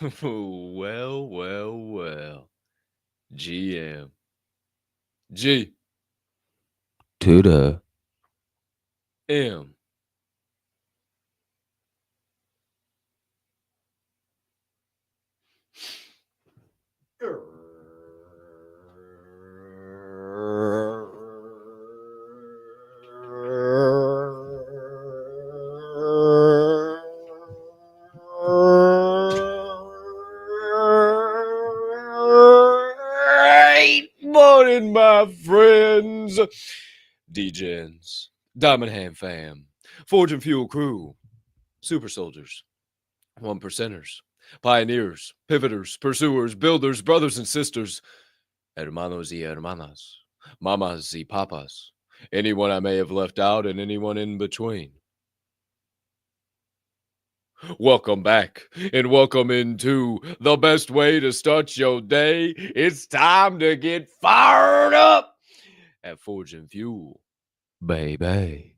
Well. GM. G. To the M. Great morning, my friends. DJs, Diamond Hand fam, Forge and Fuel crew, super soldiers, one percenters, pioneers, pivoters, pursuers, builders, brothers and sisters, hermanos y hermanas, mamas y papas, anyone I may have left out, and anyone in between. Welcome back and welcome into the best way to start your day. It's time to get fired up at Forge and Fuel, baby.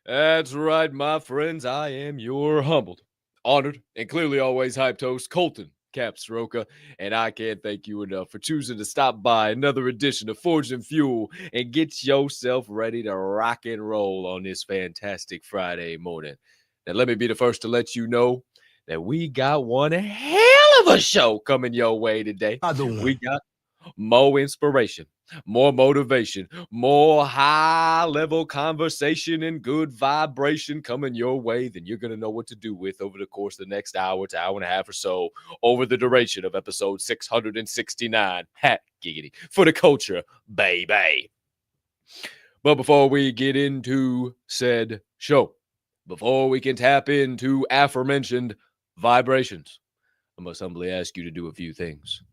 That's right, my friends. I am your humbled, honored, and clearly always hyped host, Colton Capp Swirl, and I can't thank you enough for choosing to stop by another edition of Forge and Fuel and get yourself ready to rock and roll on this fantastic Friday morning. Now, let me be the first to let you know that we got one hell of a show coming your way today. We got more inspiration, more motivation, more high level conversation and good vibration coming your way than you're going to know what to do with over the course of the next hour to hour and a half or so over the duration of episode 669. Hat giggity for the culture, baby. But before we get into said show, before we can tap into aforementioned vibrations, I must humbly ask you to do a few things.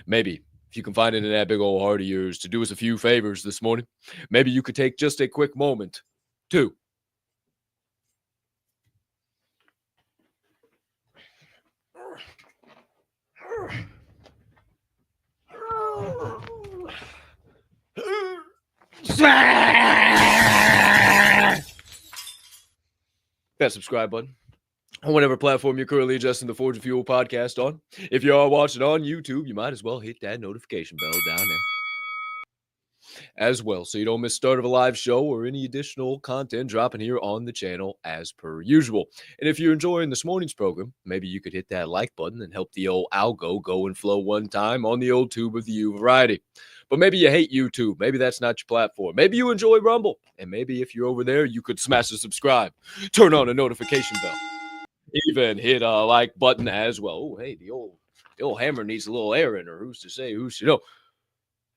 Maybe if you can find it in that big old heart of yours to do us a few favors this morning, maybe you could take just a quick moment to that subscribe button on whatever platform you're currently adjusting the Forge and Fuel podcast on. If you are watching on YouTube, you might as well hit that notification bell down there as well, so you don't miss start of a live show or any additional content dropping here on the channel as per usual. And if you're enjoying this morning's program, maybe you could hit that like button and help the old algo go and flow one time on the old tube of the U variety. But maybe you hate YouTube. Maybe that's not your platform. Maybe you enjoy Rumble. And maybe if you're over there, you could smash the subscribe, turn on a notification bell, even hit a like button as well. Oh, hey, the old hammer needs a little air in her. Who's to say? Who's to know?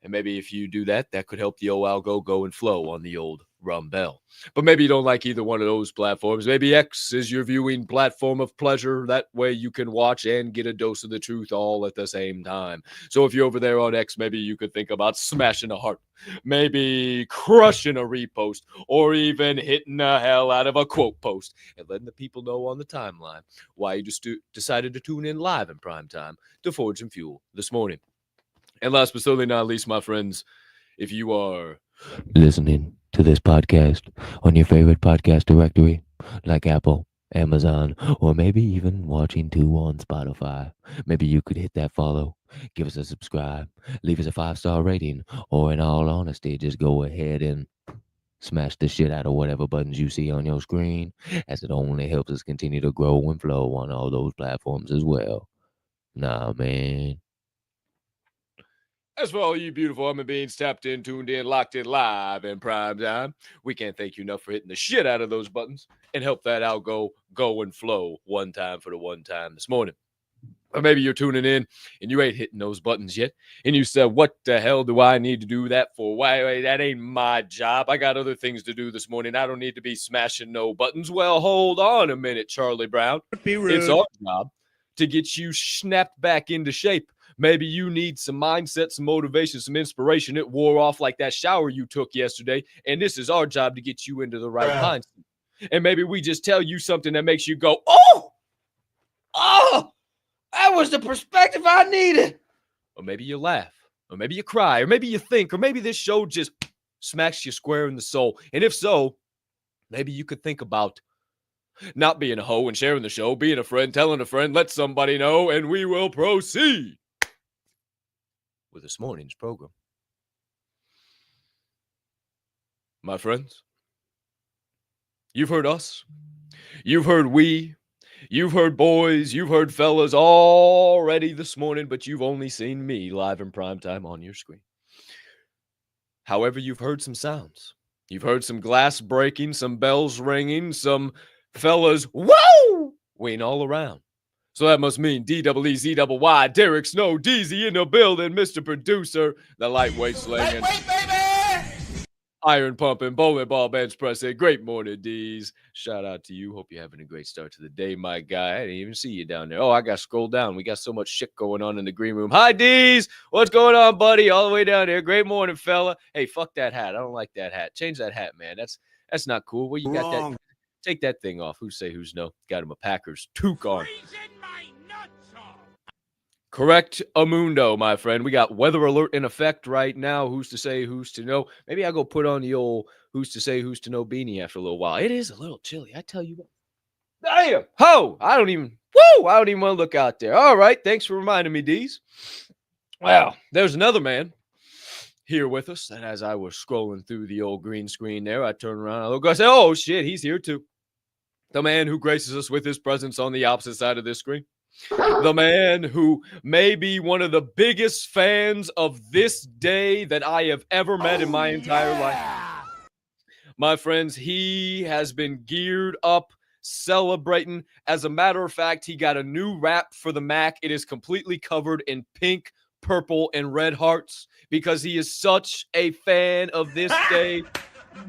And maybe if you do that, that could help the old algo go and flow on the old Rumbell. But maybe you don't like either one of those platforms. Maybe X is your viewing platform of pleasure. That way you can watch and get a dose of the truth all at the same time. So if you're over there on X, maybe you could think about smashing a heart, maybe crushing a repost, or even hitting the hell out of a quote post and letting the people know on the timeline why you just decided to tune in live in prime time to Forge and Fuel this morning. And last but certainly not least, my friends, if you are listening to this podcast on your favorite podcast directory like Apple, Amazon, or maybe even watching too on Spotify, maybe you could hit that follow, give us a subscribe, leave us a 5-star rating, or in all honesty, just go ahead and smash the shit out of whatever buttons you see on your screen, as it only helps us continue to grow and flow on all those platforms as well. Nah, man. as for all you beautiful human beings tapped in, tuned in, locked in live in prime time, we can't thank you enough for hitting the shit out of those buttons and help that algo go and flow one time for the one time this morning. Or maybe you're tuning in and you ain't hitting those buttons yet. And you said, what the hell do I need to do that for? Why, that ain't my job. I got other things to do this morning. I don't need to be smashing no buttons. Well, hold on a minute, Charlie Brown. It's our job to get you snapped back into shape. Maybe you need some mindset, some motivation, some inspiration. It wore off like that shower you took yesterday. And this is our job to get you into the right mindset. And maybe we just tell you something that makes you go, oh, that was the perspective I needed. Or maybe you laugh, or maybe you cry, or maybe you think, or maybe this show just smacks you square in the soul. And if so, maybe you could think about Not being a hoe and sharing the show, being a friend, telling a friend, let somebody know, and we will proceed with this morning's program. My friends, you've heard us, you've heard we, you've heard boys, you've heard fellas already this morning, but you've only seen me live in prime time on your screen. However, you've heard some sounds. You've heard some glass breaking, some bells ringing, some fellas, whoa, waiting all around. So that must mean DEEZYY, Derek Snow, DZ in the building, Mr. Producer, the lightweight slinging, iron pumping, bowling ball bench pressing. Great morning, D's. Shout out to you. Hope you're having a great start to the day, my guy. I didn't even see you down there. Oh, I got to scroll down. We got so much shit going on in the green room. Hi, D's. What's going on, buddy? All the way down there. Great morning, fella. Hey, fuck that hat. I don't like that hat. Change that hat, man. That's not cool. Well, you got that. Take that thing off. Who's say, who's no? Got him a Packers toque on. Correct Amundo, my friend. We got weather alert in effect right now. Who's to say, who's to know? Maybe I'll go put on the old who's to say, who's to know beanie after a little while. It is a little chilly. I tell you what. Damn. Ho! I don't even want to look out there. All right. Thanks for reminding me, D's. Well, there's another man here with us. And as I was scrolling through the old green screen there, I turn around, I look, I say, oh, shit, he's here too. The man who graces us with his presence on the opposite side of this screen. The man who may be one of the biggest fans of this day that I have ever met in my entire life. My friends, he has been geared up, celebrating. As a matter of fact, he got a new wrap for the Mac. It is completely covered in pink, purple, and red hearts because he is such a fan of this day.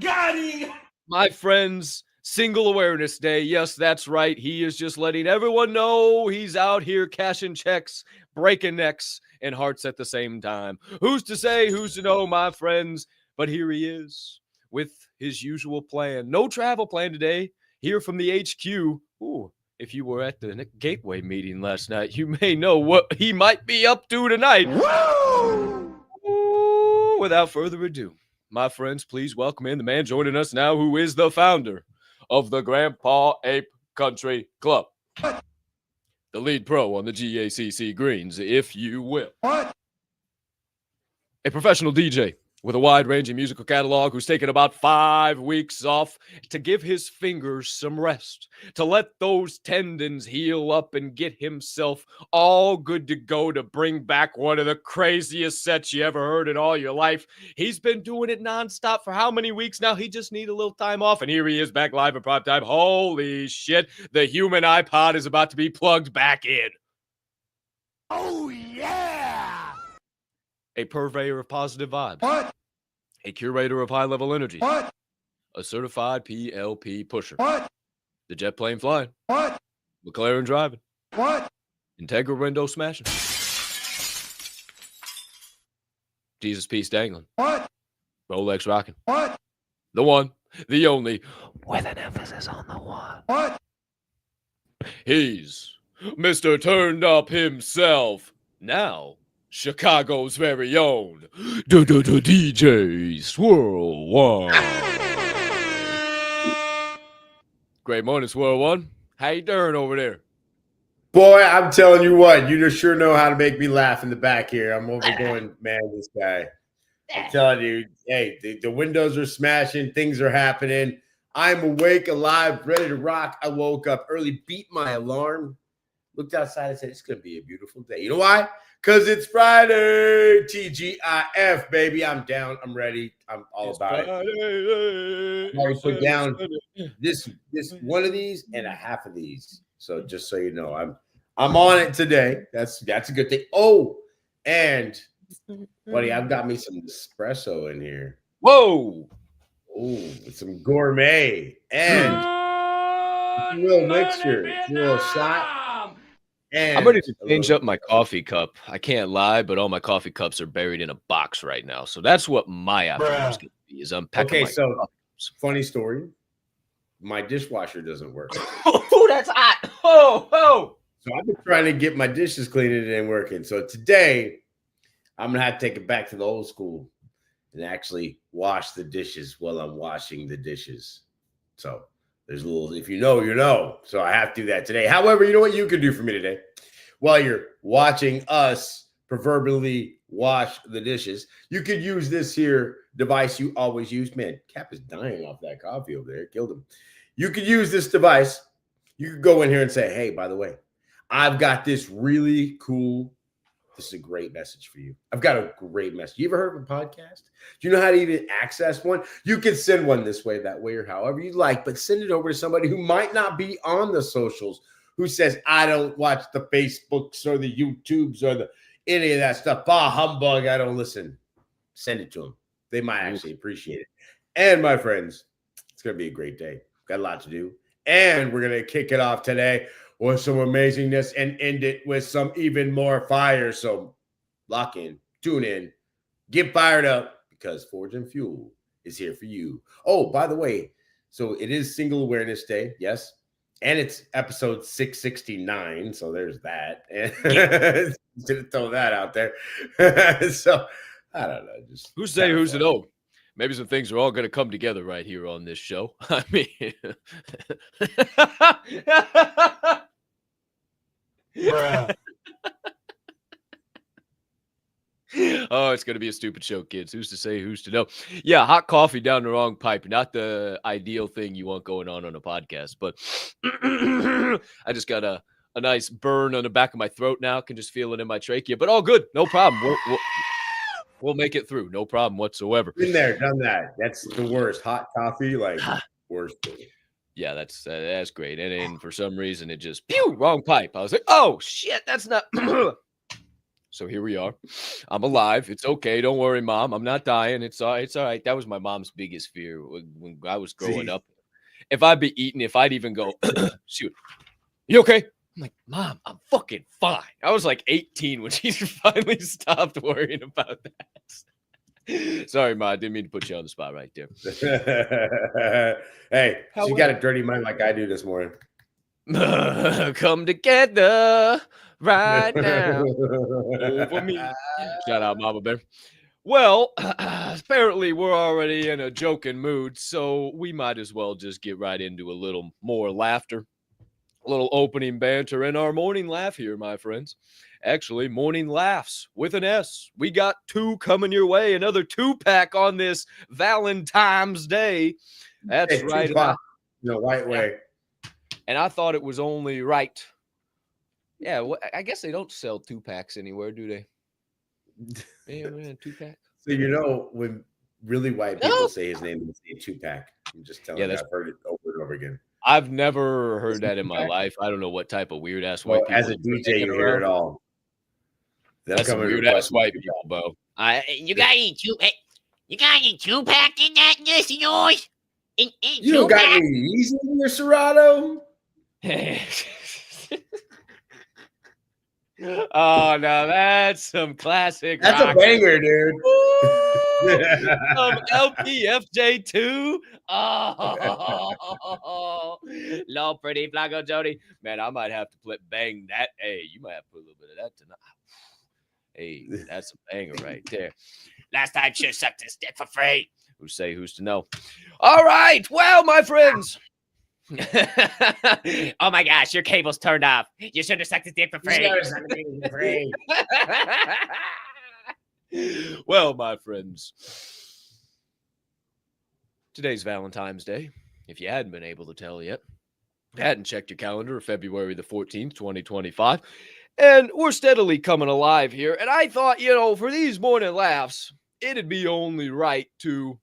Got him! My friends, Single Awareness Day. Yes, that's right. He is just letting everyone know he's out here cashing checks, breaking necks, and hearts at the same time. Who's to say, who's to know, my friends? But here he is with his usual plan. No travel plan today. Here from the HQ. Ooh, if you were at the Gateway meeting last night, you may know what he might be up to tonight. Woo! Ooh, without further ado, my friends, please welcome in the man joining us now who is the founder of the Grandpa Ape Country Club. What? The lead pro on the GACC greens, if you will. What? A professional DJ with a wide-ranging musical catalog who's taken about 5 weeks off to give his fingers some rest, to let those tendons heal up and get himself all good to go to bring back one of the craziest sets you ever heard in all your life. He's been doing it nonstop for how many weeks now? He just needs a little time off, and here he is back live in prime time. Holy shit, the human iPod is about to be plugged back in. Oh, yeah! A purveyor of positive vibes. What? A curator of high-level energy. What? A certified PLP pusher. What? The jet plane flying. What? McLaren driving. What? Integra window smashing. Jesus piece dangling. What? Rolex rocking. What? The one, the only, with an emphasis on the one. What? he's Mr. Turned Up himself. Now, Chicago's very own DJ Swirl One. Great morning, Swirl One. How you doing over there? Boy, I'm telling you what, you just sure know how to make me laugh in the back here. I'm over going, man, this guy. I'm telling you, hey, the windows are smashing, things are happening. I'm awake, alive, ready to rock. I woke up early, beat my alarm, looked outside and said, it's going to be a beautiful day. You know why? Because it's Friday, TGIF, baby. I'm down. I'm ready. I'm all about it. I already put down this one of these and a half of these. So just so you know, I'm on it today. That's a good thing. Oh, and buddy, I've got me some espresso in here. Whoa. Oh, some gourmet and a real mixture, a real shot. And I'm ready to change up my coffee cup. I can't lie, but all my coffee cups are buried in a box right now. So that's what my afternoon's going to be, is unpacking my so coffee. Funny story. My dishwasher doesn't work. Oh, that's hot. Oh. So I've been trying to get my dishes clean and it ain't working. So today, I'm going to have to take it back to the old school and actually wash the dishes while I'm washing the dishes. So There's a little, if you know, you know. So I have to do that today. However, you know what you can do for me today? While you're watching us proverbially wash the dishes, you could use this here device you always use. Man, Cap is dying off that coffee over there. It killed him. You could use this device. You could go in here and say, hey, by the way, I've got this really cool. This is a great message for you. I've got a great message. You ever heard of a podcast? Do you know how to even access one? You can send one this way, that way, or however you like, but send it over to somebody who might not be on the socials, who says, I don't watch the Facebooks or the YouTubes or the any of that stuff. Bah, humbug, I don't listen. Send it to them. They might actually appreciate it. And my friends, it's going to be a great day. Got a lot to do. And we're going to kick it off today with some amazingness and end it with some even more fire. So lock in, tune in, get fired up because Forge and Fuel is here for you. Oh, by the way, so it is Single Awareness Day. Yes. And it's episode 669. So there's that. Didn't throw that out there. So I don't know. Just who's to say, who's to know? Maybe some things are all going to come together right here on this show. I mean, oh, it's going to be a stupid show, kids. Who's to say, who's to know? Yeah, hot coffee down the wrong pipe. Not the ideal thing you want going on a podcast. But I just got a nice burn on the back of my throat now. Can just feel it in my trachea. But all good. No problem. We'll make it through. No problem whatsoever. Been there, done that. That's the worst. Hot coffee, like worst thing. Yeah, that's great. And for some reason, it just wrong pipe. I was like, oh shit, that's not. So here we are. I'm alive. It's okay. Don't worry, Mom. I'm not dying. It's all right. That was my mom's biggest fear when I was growing up. If I'd be eating, if I'd even go, shoot, you okay? I'm like, Mom, I'm fucking fine. I was like 18 when she finally stopped worrying about that. Sorry, Ma. I didn't mean to put you on the spot right there. Hey, she got a dirty mind like I do this morning. Come together right now over me. Shout out, Mama Bear. Well, apparently we're already in a joking mood, so we might as well just get right into a little more laughter. A little opening banter in our morning laugh here, my friends. Actually, morning laughs with an S. We got 2 coming your way. Another 2-pack on this Valentine's Day. That's right. The right way. And I thought it was only right. Yeah, well, I guess they don't sell 2-packs anywhere, do they? Yeah, 2-pack. So you know when really white people say his name, they say 2-pack. I'm just telling you, I've heard it over and over again. I've never heard that in my life. I don't know what type of weird ass white people. As a DJ, you hear it all. That's some weird ass white people, Bo. You got any 2-pack in that this of yours? You don't got any Yeezy in your Serato? Oh, now that's some classic. That's rock. A banger, dude. Some LPFJ2. Oh, no, pretty Flaco Jody. Man, I might have to bang that. Hey, you might have to put a little bit of that tonight. Hey, that's a banger right there. Last time she sucked his dick for free. Who's say, who's to know? All right. Well, my friends. Oh my gosh, your cable's turned off. You should have sucked his dick for free. Well, my friends, today's Valentine's Day. If you hadn't been able to tell yet, hadn't checked your calendar, February the 14th, 2025, and we're steadily coming alive here. And I thought, for these morning laughs, it'd be only right to,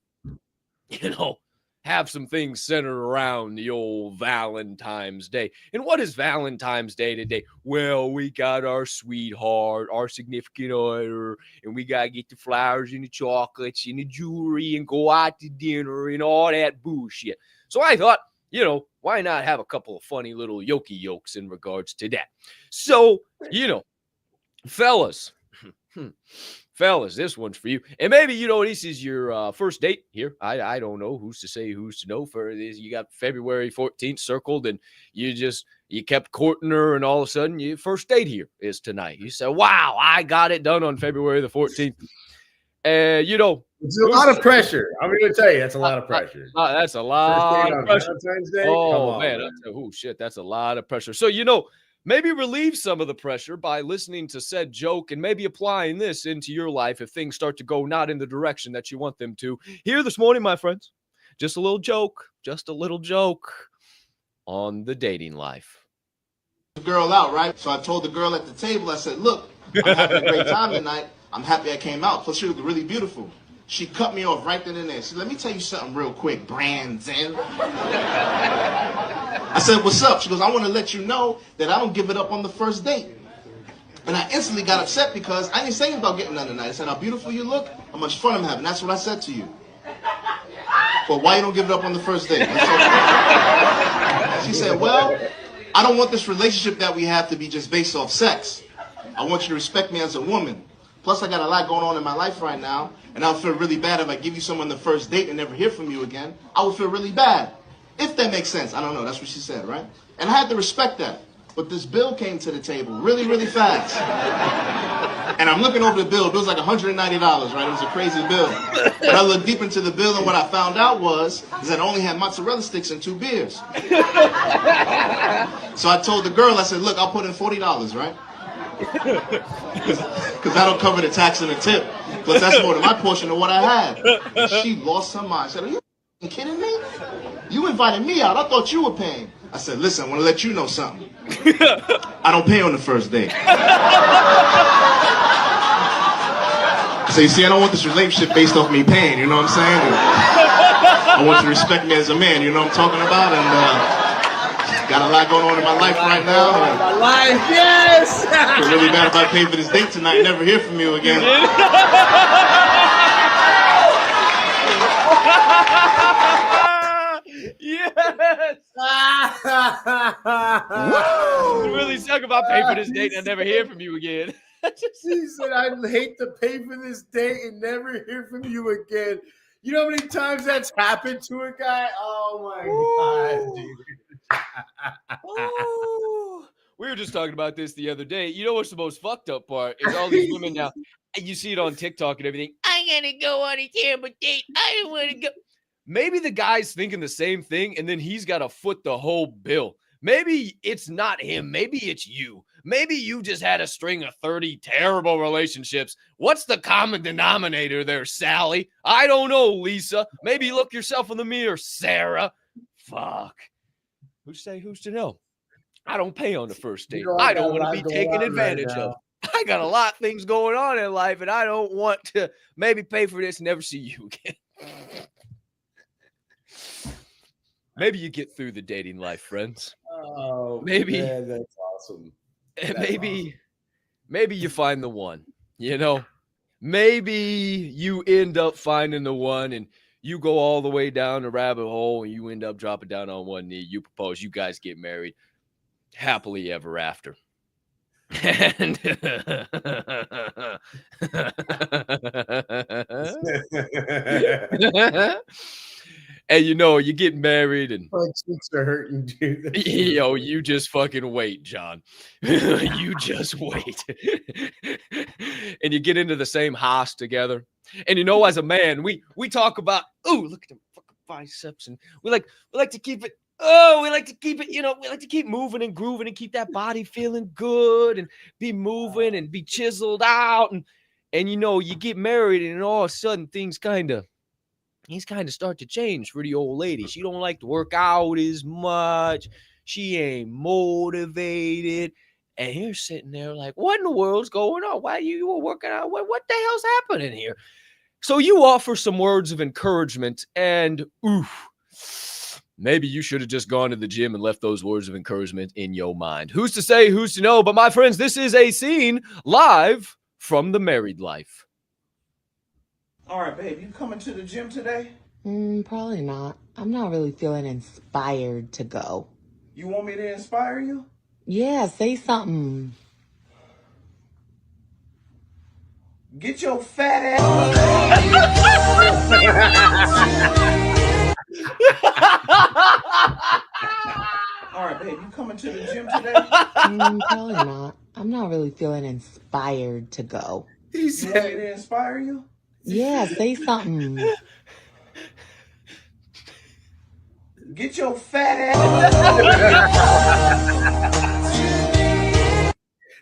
have some things centered around the old Valentine's Day. And what is Valentine's Day today? Well, we got our sweetheart, our significant other, and we got to get the flowers and the chocolates and the jewelry and go out to dinner and all that bullshit. So I thought, why not have a couple of funny little yokey yokes in regards to that? So, fellas, this one's for you. And maybe, this is your first date here. I don't know. Who's to say, who's to know? For this, you got February 14th circled and you kept courting her and all of a sudden your first date here is tonight. You said, wow, I got it done on February the 14th. It's a lot of pressure. I'm going to tell you, that's a lot of pressure. That's a First lot date of on pressure. Valentine's Day? Oh, Come on, man. Oh, shit. That's a lot of pressure. So, maybe relieve some of the pressure by listening to said joke and maybe applying this into your life if things start to go not in the direction that you want them to. Here this morning, my friends, just a little joke on the dating life. Girl out, right? So I told the girl at the table, I said, look, I'm having a great time tonight. I'm happy I came out. Plus, she looked really beautiful. She cut me off right then and there. She said, let me tell you something real quick, Brandon. I said, what's up? She goes, I want to let you know that I don't give it up on the first date. And I instantly got upset because I didn't say anything about getting none tonight. I said, how beautiful you look, how much fun I'm having. That's what I said to you. But why you don't give it up on the first date? She said, well, I don't want this relationship that we have to be just based off sex. I want you to respect me as a woman. Plus, I got a lot going on in my life right now, and I'll feel really bad if I give you someone the first date and never hear from you again. I would feel really bad. If that makes sense. I don't know. That's what she said, right? And I had to respect that. But this bill came to the table really, really fast. And I'm looking over the bill. The bill's like $190, right? It was a crazy bill. But I looked deep into the bill, and what I found out is that I only had mozzarella sticks and 2 beers. So I told the girl, I said, look, I'll put in $40, right? Because that'll cover the tax and the tip. Plus, that's more than my portion of what I had. And she lost her mind. She said, are you kidding me? You invited me out. I thought you were paying. I said, listen, I want to let you know something. I don't pay on the first date. So you see, I don't want this relationship based off me paying, you know what I'm saying? And I want you to respect me as a man, you know what I'm talking about? And got a lot going on in my life right now. My life, yes! I feel really bad if I pay for this date tonight and never hear from you again. Yes! It really suck if I pay for this date and I never hear from you again. She said, I'd hate to pay for this date and never hear from you again. You know how many times that's happened to a guy? Oh, my God, dude. We were just talking about this the other day. You know what's the most fucked up part is all these women now, and you see it on TikTok and everything. I gotta go on a terrible date. I don't want to go. Maybe the guy's thinking the same thing, and then he's got to foot the whole bill. Maybe it's not him. Maybe it's you. Maybe you just had a string of 30 terrible relationships. What's the common denominator there, Sally? I don't know, Lisa. Maybe look yourself in the mirror, Sarah. Fuck. Who's to know? I don't pay on the first date. I don't want to be taken advantage of. I got a lot of things going on in life, and I don't want to maybe pay for this and never see you again. Maybe you get through the dating life, friends. Oh, maybe man, that's awesome. Maybe you find the one, maybe you end up finding the one and you go all the way down the rabbit hole and you end up dropping down on one knee. You propose, you guys get married happily ever after. And and you get married and my cheeks are hurting, dude. You just fucking wait, John. You just wait. And you get into the same house together. And as a man, we talk about, look at them fucking biceps, and we like to keep it. We like to keep it, we like to keep moving and grooving and keep that body feeling good and be moving and be chiseled out. And you get married and all of a sudden things kind of start to change for the old lady. She don't like to work out as much. She ain't motivated. And you're sitting there like, what in the world's going on? Why you were working out? What the hell's happening here? So you offer some words of encouragement and maybe you should have just gone to the gym and left those words of encouragement in your mind. Who's to say, who's to know? But my friends, this is a scene live from the married life. All right, babe, you coming to the gym today? Probably not. I'm not really feeling inspired to go. You want me to inspire you? Yeah, say something. Get your fat ass. All right, babe, you coming to the gym today? Probably not. I'm not really feeling inspired to go. He You want me said, to inspire you? Yeah, say something. Get your fat ass.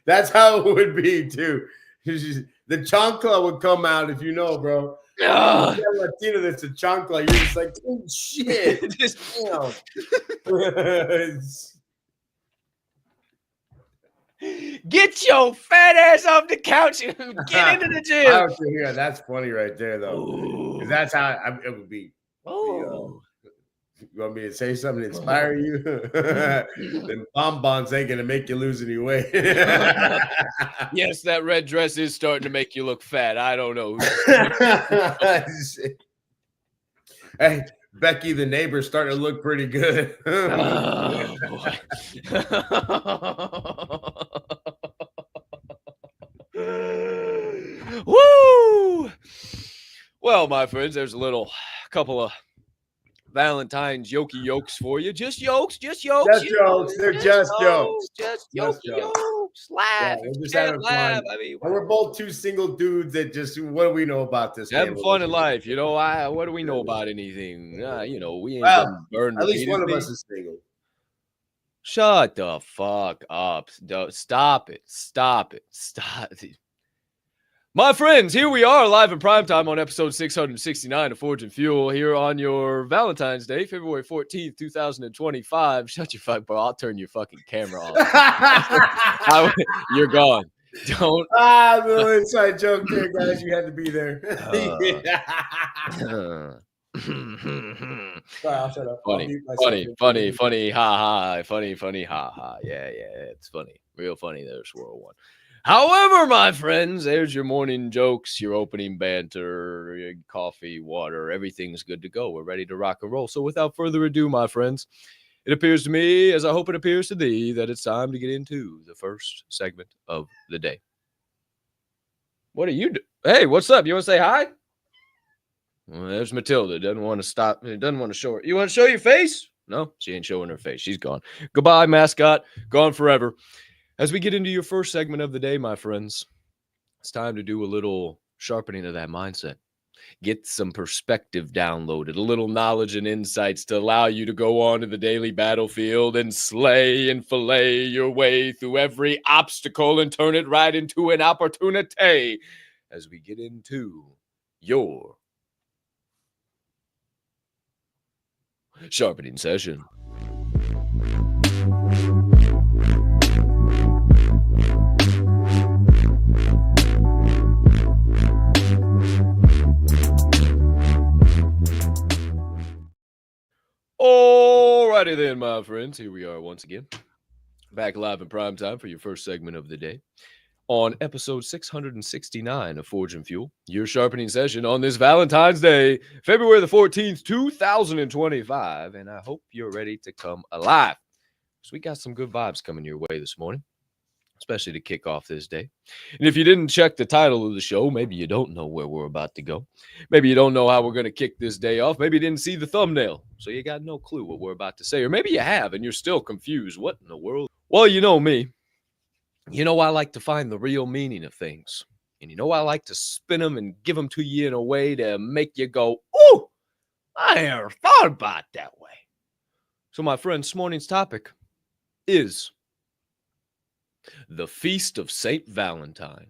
That's how it would be too. The chancla would come out if you know, bro. Ah. You tell Latino that's a chancla. You're just like, oh shit. Just- Damn. Get your fat ass off the couch and get into the I gym. don't think, yeah, that's funny right there, though. Ooh. 'Cause that's how it would be. Oh. You want me to say something to inspire you? Then bonbons ain't gonna make you lose any weight. Yes, that red dress is starting to make you look fat. I don't know. Hey, Becky, the neighbor's starting to look pretty good. Oh, boy. Woo! Well, my friends, there's a couple of Valentine's yokey yokes for you. Just yokes, just yokes. Just jokes. They're just jokes. Just Just yokey jokes. yokes. Laugh. Yeah, we're just Can't having laugh. fun. I mean, And we're both two single dudes that just, what do we know about this? having game? fun in life. You know, what do we know about anything? You know, we ain't Well, been burned. At least one of repeatedly. us is single. Shut the fuck up. Stop it. Stop it. Stop it. My friends, here we are live in primetime on episode 669 of Forge and Fuel here on your Valentine's Day, February 14th, 2025. Shut your fuck, bro. I'll turn your fucking camera off. You're gone. Don't. Little inside joke there, guys. You had to be there. Sorry, I'll shut up. I'll Funny, mute myself. funny, ha ha, funny, ha ha. Yeah, it's funny. Real funny there, Swirl One. However, my friends, there's your morning jokes, your opening banter, your coffee, water, everything's good to go. We're ready to rock and roll. So without further ado, my friends, it appears to me, as I hope it appears to thee, that it's time to get into the first segment of the day. What are you doing? Hey, what's up? You want to say hi? Well, there's Matilda. Doesn't want to stop. Doesn't want to show her. You want to show your face? No, she ain't showing her face. She's gone. Goodbye, mascot. Gone forever. As we get into your first segment of the day, my friends, it's time to do a little sharpening of that mindset. Get some perspective downloaded, a little knowledge and insights to allow you to go on to the daily battlefield and slay and fillet your way through every obstacle and turn it right into an opportunity as we get into your sharpening session. Alrighty then, my friends. Here we are once again. Back live in prime time for your first segment of the day. On episode 669 of Forge and Fuel, your sharpening session on this Valentine's Day, February the 14th, 2025. And I hope you're ready to come alive. So we got some good vibes coming your way this morning, especially to kick off this day. And if you didn't check the title of the show, maybe you don't know where we're about to go. Maybe you don't know how we're going to kick this day off. Maybe you didn't see the thumbnail, so you got no clue what we're about to say. Or maybe you have, and you're still confused. What in the world? Well, you know me. You know I like to find the real meaning of things. And you know I like to spin them and give them to you in a way to make you go, ooh, I never thought about it that way. So my friends, this morning's topic is the Feast of Saint Valentine.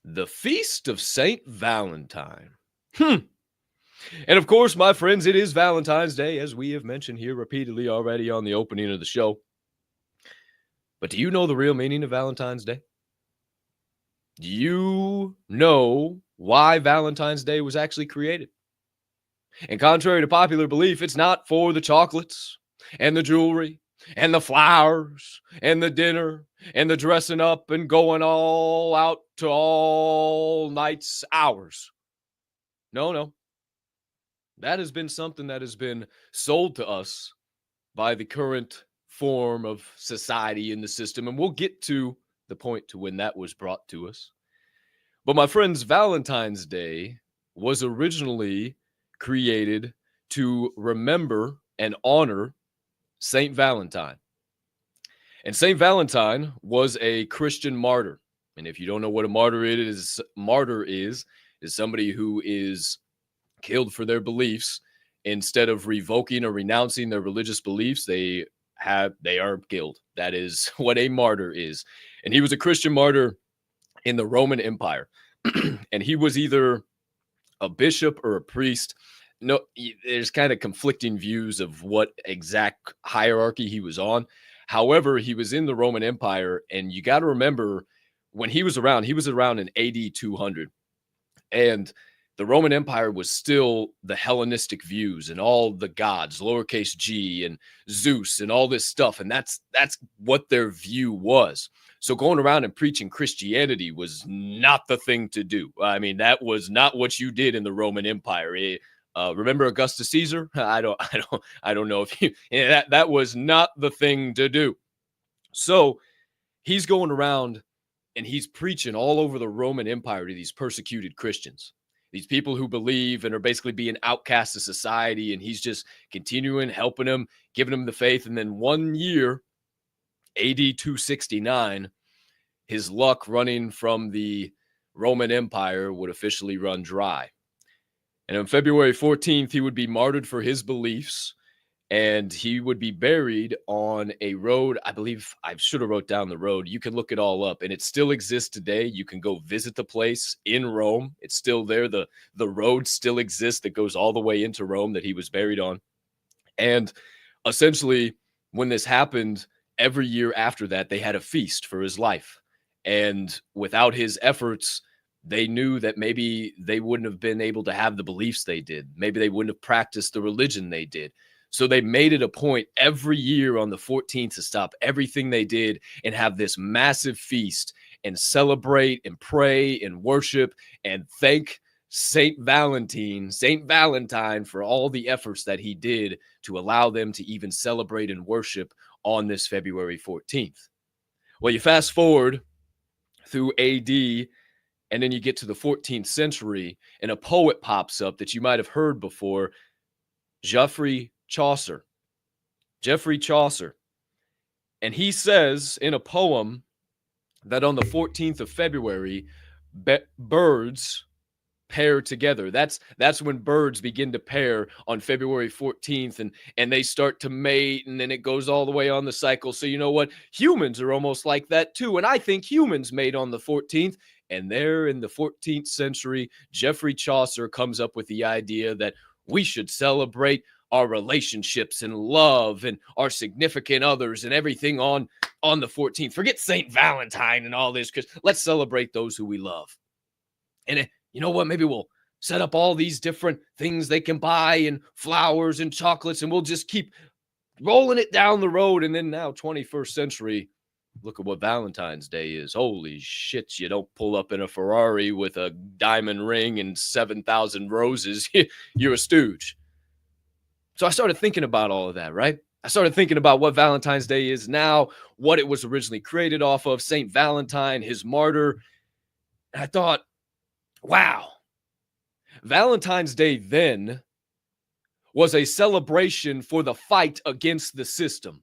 The Feast of Saint Valentine. And of course, my friends, it is Valentine's Day, as we have mentioned here repeatedly already on the opening of the show. But do you know the real meaning of Valentine's Day? Do you know why Valentine's Day was actually created? And contrary to popular belief, it's not for the chocolates and the jewelry and the flowers and the dinner and the dressing up and going all out to all night's hours. No. That has been something that has been sold to us by the current form of society in the system. And we'll get to the point to when that was brought to us. But my friends, Valentine's Day was originally created to remember and honor Saint Valentine. And Saint Valentine was a Christian martyr. And if you don't know what a martyr is somebody who is killed for their beliefs. Instead of revoking or renouncing their religious beliefs, they are killed. That is what a martyr is. And he was a Christian martyr in the Roman Empire. And he was either a bishop or a priest. No, there's kind of conflicting views of what exact hierarchy he was on. However, he was in the Roman Empire, and you got to remember when he was around in AD 200. And the Roman Empire was still the Hellenistic views and all the gods, lowercase g and Zeus and all this stuff. And that's what their view was. So going around and preaching Christianity was not the thing to do. I mean, that was not what you did in the Roman Empire. Remember Augustus Caesar? I don't know if that was not the thing to do. So he's going around and he's preaching all over the Roman Empire to these persecuted Christians, these people who believe and are basically being outcast of society. And he's just continuing, helping them, giving them the faith. And then one year, AD 269, his luck running from the Roman Empire would officially run dry. And on February 14th, he would be martyred for his beliefs. And he would be buried on a road. I believe I should have wrote down the road. You can look it all up, and it still exists today. You can go visit the place in Rome. It's still there. The road still exists that goes all the way into Rome that he was buried on. And essentially, when this happened, every year after that, they had a feast for his life. And without his efforts, they knew that maybe they wouldn't have been able to have the beliefs they did. Maybe they wouldn't have practiced the religion they did. So they made it a point every year on the 14th to stop everything they did and have this massive feast and celebrate and pray and worship and thank Saint Valentine for all the efforts that he did to allow them to even celebrate and worship on this February 14th. Well, you fast forward through AD, and then you get to the 14th century, and a poet pops up that you might have heard before, Geoffrey Chaucer. And he says in a poem that on the 14th of February, birds pair together. That's when birds begin to pair on February 14th, and they start to mate, and then it goes all the way on the cycle. So you know what? Humans are almost like that too. And I think humans mate on the 14th. And there in the 14th century, Geoffrey Chaucer comes up with the idea that we should celebrate our relationships and love and our significant others and everything on the 14th. Forget Saint Valentine and all this, because let's celebrate those who we love. And you know what? Maybe we'll set up all these different things they can buy and flowers and chocolates, and we'll just keep rolling it down the road. And then now, 21st century, look at what Valentine's Day is. Holy shit, you don't pull up in a Ferrari with a diamond ring and 7,000 roses. You're a stooge. So I started thinking about all of that, right? I started thinking about what Valentine's Day is now, what it was originally created off of, Saint Valentine, his martyr. And I thought, wow, Valentine's Day then was a celebration for the fight against the system.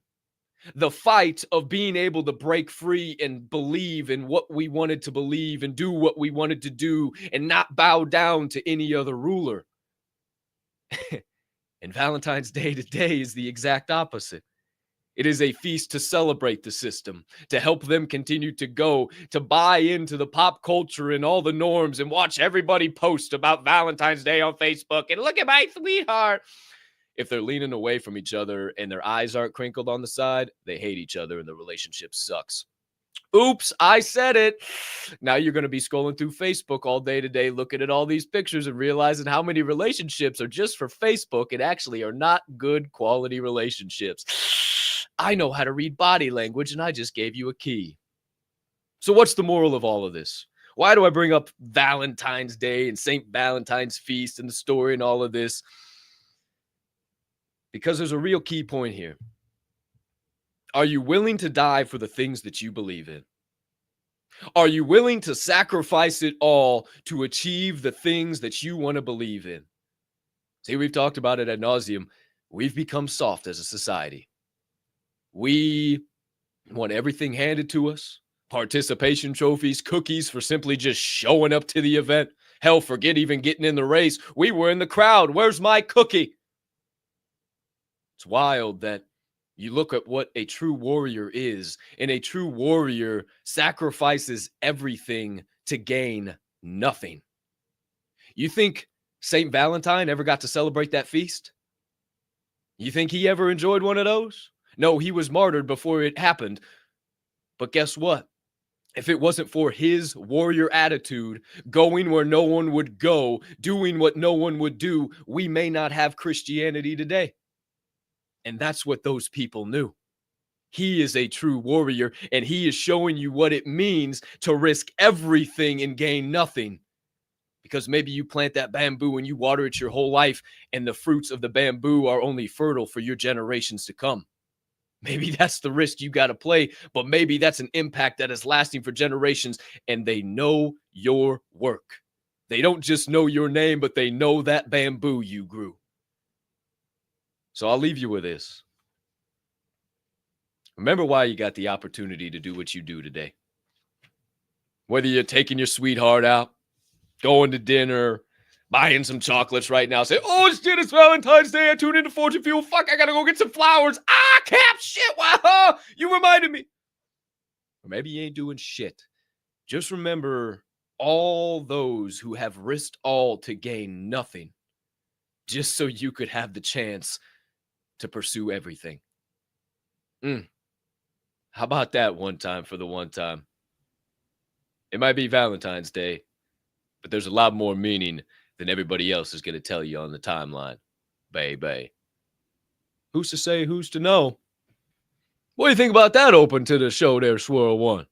The fight of being able to break free and believe in what we wanted to believe and do what we wanted to do and not bow down to any other ruler. And Valentine's Day today is the exact opposite. It is a feast to celebrate the system, to help them continue to go, to buy into the pop culture and all the norms and watch everybody post about Valentine's Day on Facebook and look at my sweetheart. If they're leaning away from each other and their eyes aren't crinkled on the side, they hate each other and the relationship sucks. Oops, I said it. Now you're going to be scrolling through Facebook all day today, looking at all these pictures and realizing how many relationships are just for Facebook and actually are not good quality relationships. I know how to read body language, and I just gave you a key. So what's the moral of all of this? Why do I bring up Valentine's Day and Saint Valentine's feast and the story and all of this? Because there's a real key point here. Are you willing to die for the things that you believe in? Are you willing to sacrifice it all to achieve the things that you want to believe in? See, we've talked about it ad nauseum. We've become soft as a society. We want everything handed to us. Participation trophies, cookies for simply just showing up to the event. Hell, forget even getting in the race. We were in the crowd. Where's my cookie? It's wild that you look at what a true warrior is, and a true warrior sacrifices everything to gain nothing. You think Saint Valentine ever got to celebrate that feast? You think he ever enjoyed one of those? No, he was martyred before it happened. But guess what? If it wasn't for his warrior attitude, going where no one would go, doing what no one would do, we may not have Christianity today. And that's what those people knew. He is a true warrior, and he is showing you what it means to risk everything and gain nothing. Because maybe you plant that bamboo and you water it your whole life, and the fruits of the bamboo are only fertile for your generations to come. Maybe that's the risk you got to play, but maybe that's an impact that is lasting for generations, and they know your work. They don't just know your name, but they know that bamboo you grew. So I'll leave you with this. Remember why you got the opportunity to do what you do today. Whether you're taking your sweetheart out, going to dinner, buying some chocolates right now, say, oh, it's Valentine's Day, I tuned into Fortune Fuel, fuck, I gotta go get some flowers, Cap, shit, wow, you reminded me. Or maybe you ain't doing shit. Just remember all those who have risked all to gain nothing, just so you could have the chance to pursue everything. How about that one time for the one time? It might be Valentine's Day, but there's a lot more meaning than everybody else is going to tell you on the timeline. Baby. Who's to say, who's to know? What do you think about that open to the show there, Swirl One?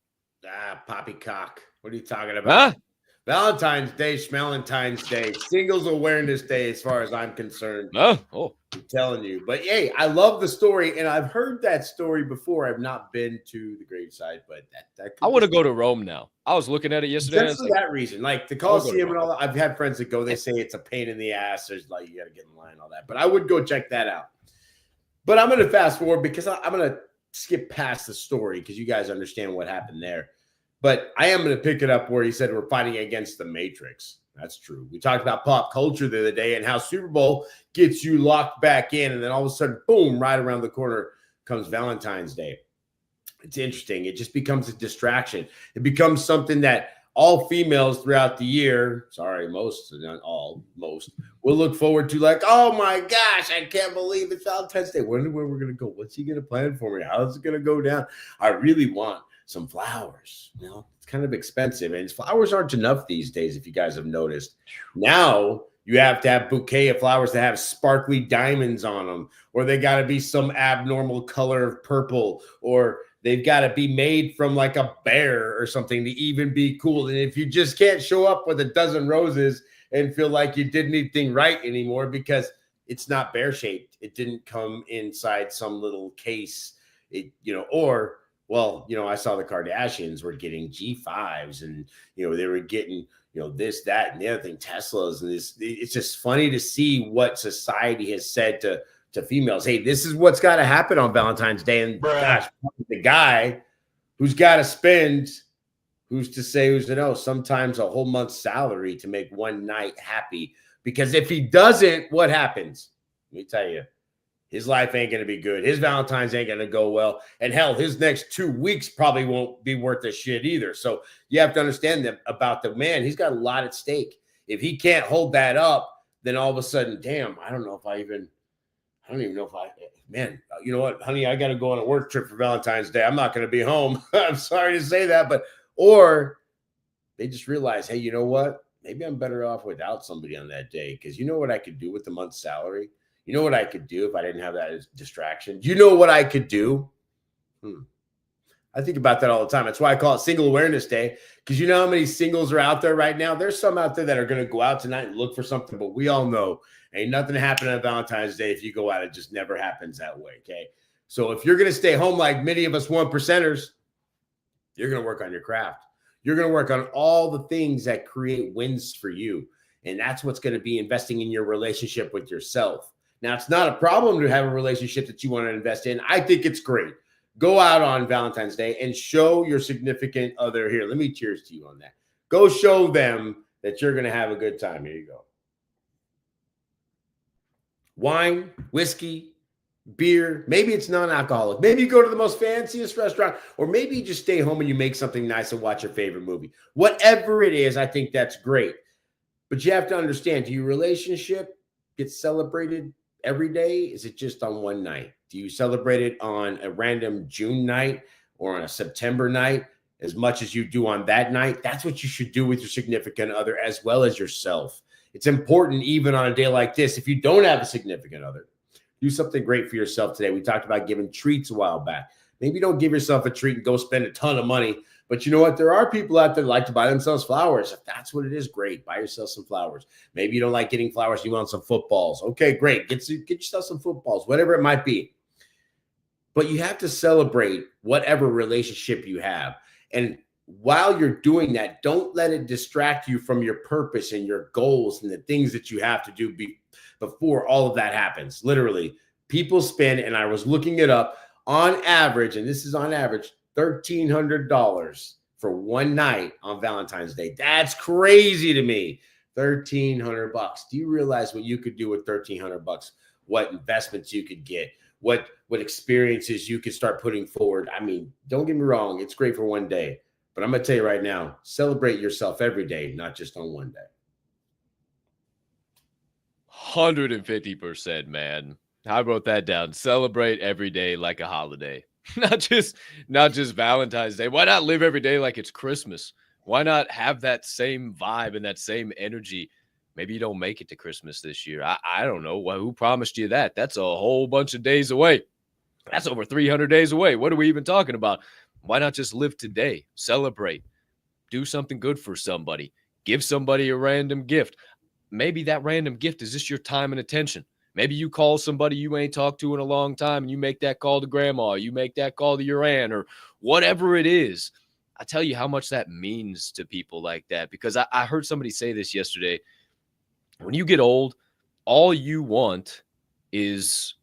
Poppycock. What are you talking about? Huh? Valentine's Day, Schmelentine's Day, Singles Awareness Day, as far as I'm concerned. Huh? Oh. I'm telling you. But hey, I love the story, and I've heard that story before. I've not been to the graveside, but that I want to go to Rome now. I was looking at it yesterday. Just for that reason. Like the Colosseum and all that. I've had friends that go, they say it's a pain in the ass. There's like, you got to get in line and all that. But I would go check that out. But I'm going to fast forward because I'm going to skip past the story because you guys understand what happened there. But I am going to pick it up where he said we're fighting against the Matrix. That's true. We talked about pop culture the other day and how Super Bowl gets you locked back in. And then all of a sudden, boom, right around the corner comes Valentine's Day. It's interesting. It just becomes a distraction. It becomes something that all females throughout the year, most, not all, most, will look forward to like, oh my gosh, I can't believe it's Valentine's Day. Wonder where we're going to go. What's he going to plan for me? How's it going to go down? I really want some flowers. You know, it's kind of expensive, and flowers aren't enough these days. If you guys have noticed, now you have to have a bouquet of flowers that have sparkly diamonds on them, or they got to be some abnormal color of purple, or they've got to be made from like a bear or something to even be cool. And if you just can't show up with a dozen roses and feel like you did anything right anymore because it's not bear shaped, it didn't come inside some little case, or well, I saw the Kardashians were getting G5s and, they were getting, this, that, and the other thing, Teslas. And this, it's just funny to see what society has said to females. Hey, this is what's got to happen on Valentine's Day. And gosh, the guy who's got to spend, who's to say, who's to know, sometimes a whole month's salary to make one night happy. Because if he doesn't, what happens? Let me tell you. His life ain't going to be good. His Valentine's ain't going to go well. And hell, his next 2 weeks probably won't be worth a shit either. So you have to understand that about the man. He's got a lot at stake. If he can't hold that up, then all of a sudden, damn, I don't even know if man, you know what, honey, I got to go on a work trip for Valentine's Day. I'm not going to be home. I'm sorry to say that, or they just realize, hey, you know what? Maybe I'm better off without somebody on that day. Because you know what I could do with the month's salary? You know what I could do if I didn't have that as distraction? You know what I could do? I think about that all the time. That's why I call it Single Awareness Day, because you know how many singles are out there right now? There's some out there that are going to go out tonight and look for something, but we all know ain't nothing happening on Valentine's Day. If you go out, it just never happens that way, okay? So if you're going to stay home like many of us 1%ers, you're going to work on your craft. You're going to work on all the things that create wins for you, and that's what's going to be investing in your relationship with yourself. Now, it's not a problem to have a relationship that you want to invest in. I think it's great. Go out on Valentine's Day and show your significant other here. Let me cheers to you on that. Go show them that you're going to have a good time. Here you go. Wine, whiskey, beer. Maybe it's non-alcoholic. Maybe you go to the most fanciest restaurant, or maybe you just stay home and you make something nice and watch your favorite movie. Whatever it is, I think that's great. But you have to understand, do your relationship get celebrated every day? Is it just on one night? Do you celebrate it on a random June night or on a September night as much as you do on that night? That's what you should do with your significant other as well as yourself. It's important even on a day like this. If you don't have a significant other, do something great for yourself today. We talked about giving treats a while back. Maybe don't give yourself a treat and go spend a ton of money. But you know what? There are people out there that like to buy themselves flowers. If that's what it is, great. Buy yourself some flowers. Maybe you don't like getting flowers. You want some footballs. Okay, great. Get yourself some footballs, whatever it might be. But you have to celebrate whatever relationship you have. And while you're doing that, don't let it distract you from your purpose and your goals and the things that you have to do before all of that happens. Literally, people spend, and I was looking it up, on average, and this is on average, $1,300 for one night on Valentine's Day. That's crazy to me. $1,300. Do you realize what you could do with $1,300? What investments you could get? What experiences you could start putting forward? I mean, don't get me wrong. It's great for one day. But I'm going to tell you right now, celebrate yourself every day, not just on one day. 150%, man. I wrote that down. Celebrate every day like a holiday. Not just Valentine's Day. Why not live every day like it's Christmas? Why not have that same vibe and that same energy? Maybe you don't make it to Christmas this year. I don't know. Well, who promised you that? That's a whole bunch of days away. That's over 300 days away. What are we even talking about? Why not just live today? Celebrate. Do something good for somebody. Give somebody a random gift. Maybe that random gift is just your time and attention. Maybe you call somebody you ain't talked to in a long time and you make that call to grandma, you make that call to your aunt, or whatever it is. I tell you how much that means to people like that, because I heard somebody say this yesterday. When you get old, all you want is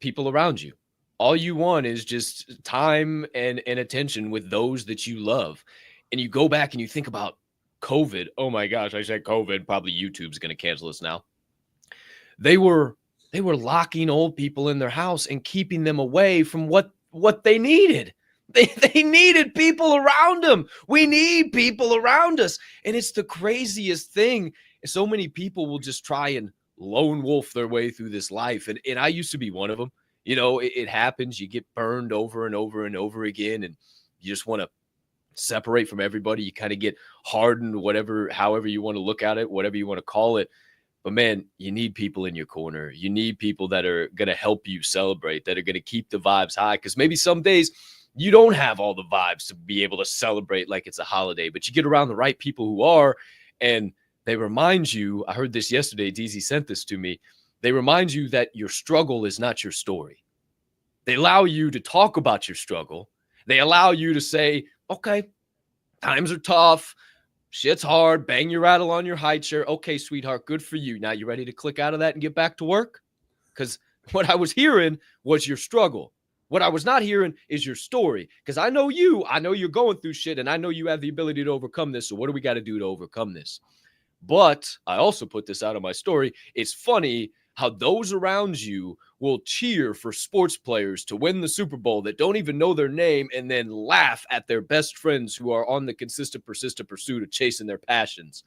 people around you. All you want is just time and attention with those that you love. And you go back and you think about COVID. Oh my gosh, I said COVID. Probably YouTube's going to cancel us now. They were locking old people in their house and keeping them away from what they needed. They needed people around them. We need people around us. And it's the craziest thing. So many people will just try and lone wolf their way through this life. And I used to be one of them. You know, it happens. You get burned over and over and over again. And you just want to separate from everybody. You kind of get hardened, however you want to look at it, whatever you want to call it. But man, you need people in your corner. You need people that are going to help you celebrate, that are going to keep the vibes high. Because maybe some days you don't have all the vibes to be able to celebrate like it's a holiday, but you get around the right people who are, and they remind you. I heard this yesterday. DZ sent this to me. They remind you that your struggle is not your story. They allow you to talk about your struggle. They allow you to say, okay, times are tough. Shit's hard. Bang your rattle on your high chair. Okay, sweetheart, good for you. Now you ready to click out of that and get back to work? Because what I was hearing was your struggle. What I was not hearing is your story. Because I know you're going through shit, and I know you have the ability to overcome this. So what do we got to do to overcome this? But I also put this out on my story. It's funny how those around you will cheer for sports players to win the Super Bowl that don't even know their name, and then laugh at their best friends who are on the consistent, persistent pursuit of chasing their passions.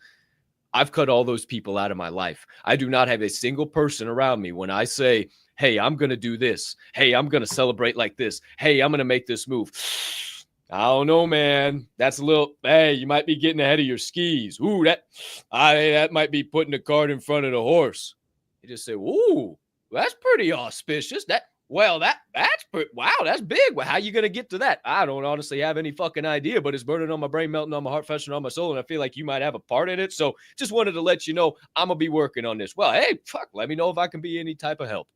I've cut all those people out of my life. I do not have a single person around me when I say, hey, I'm going to do this. Hey, I'm going to celebrate like this. Hey, I'm going to make this move. I don't know, man. That's a little, hey, you might be getting ahead of your skis. Ooh, that might be putting the cart in front of the horse. You just say, ooh, that's pretty auspicious. That's pretty, wow, that's big. Well, how you going to get to that? I don't honestly have any fucking idea, but it's burning on my brain, melting on my heart, festering on my soul, and I feel like you might have a part in it. So just wanted to let you know I'm going to be working on this. Well, hey, let me know if I can be any type of help.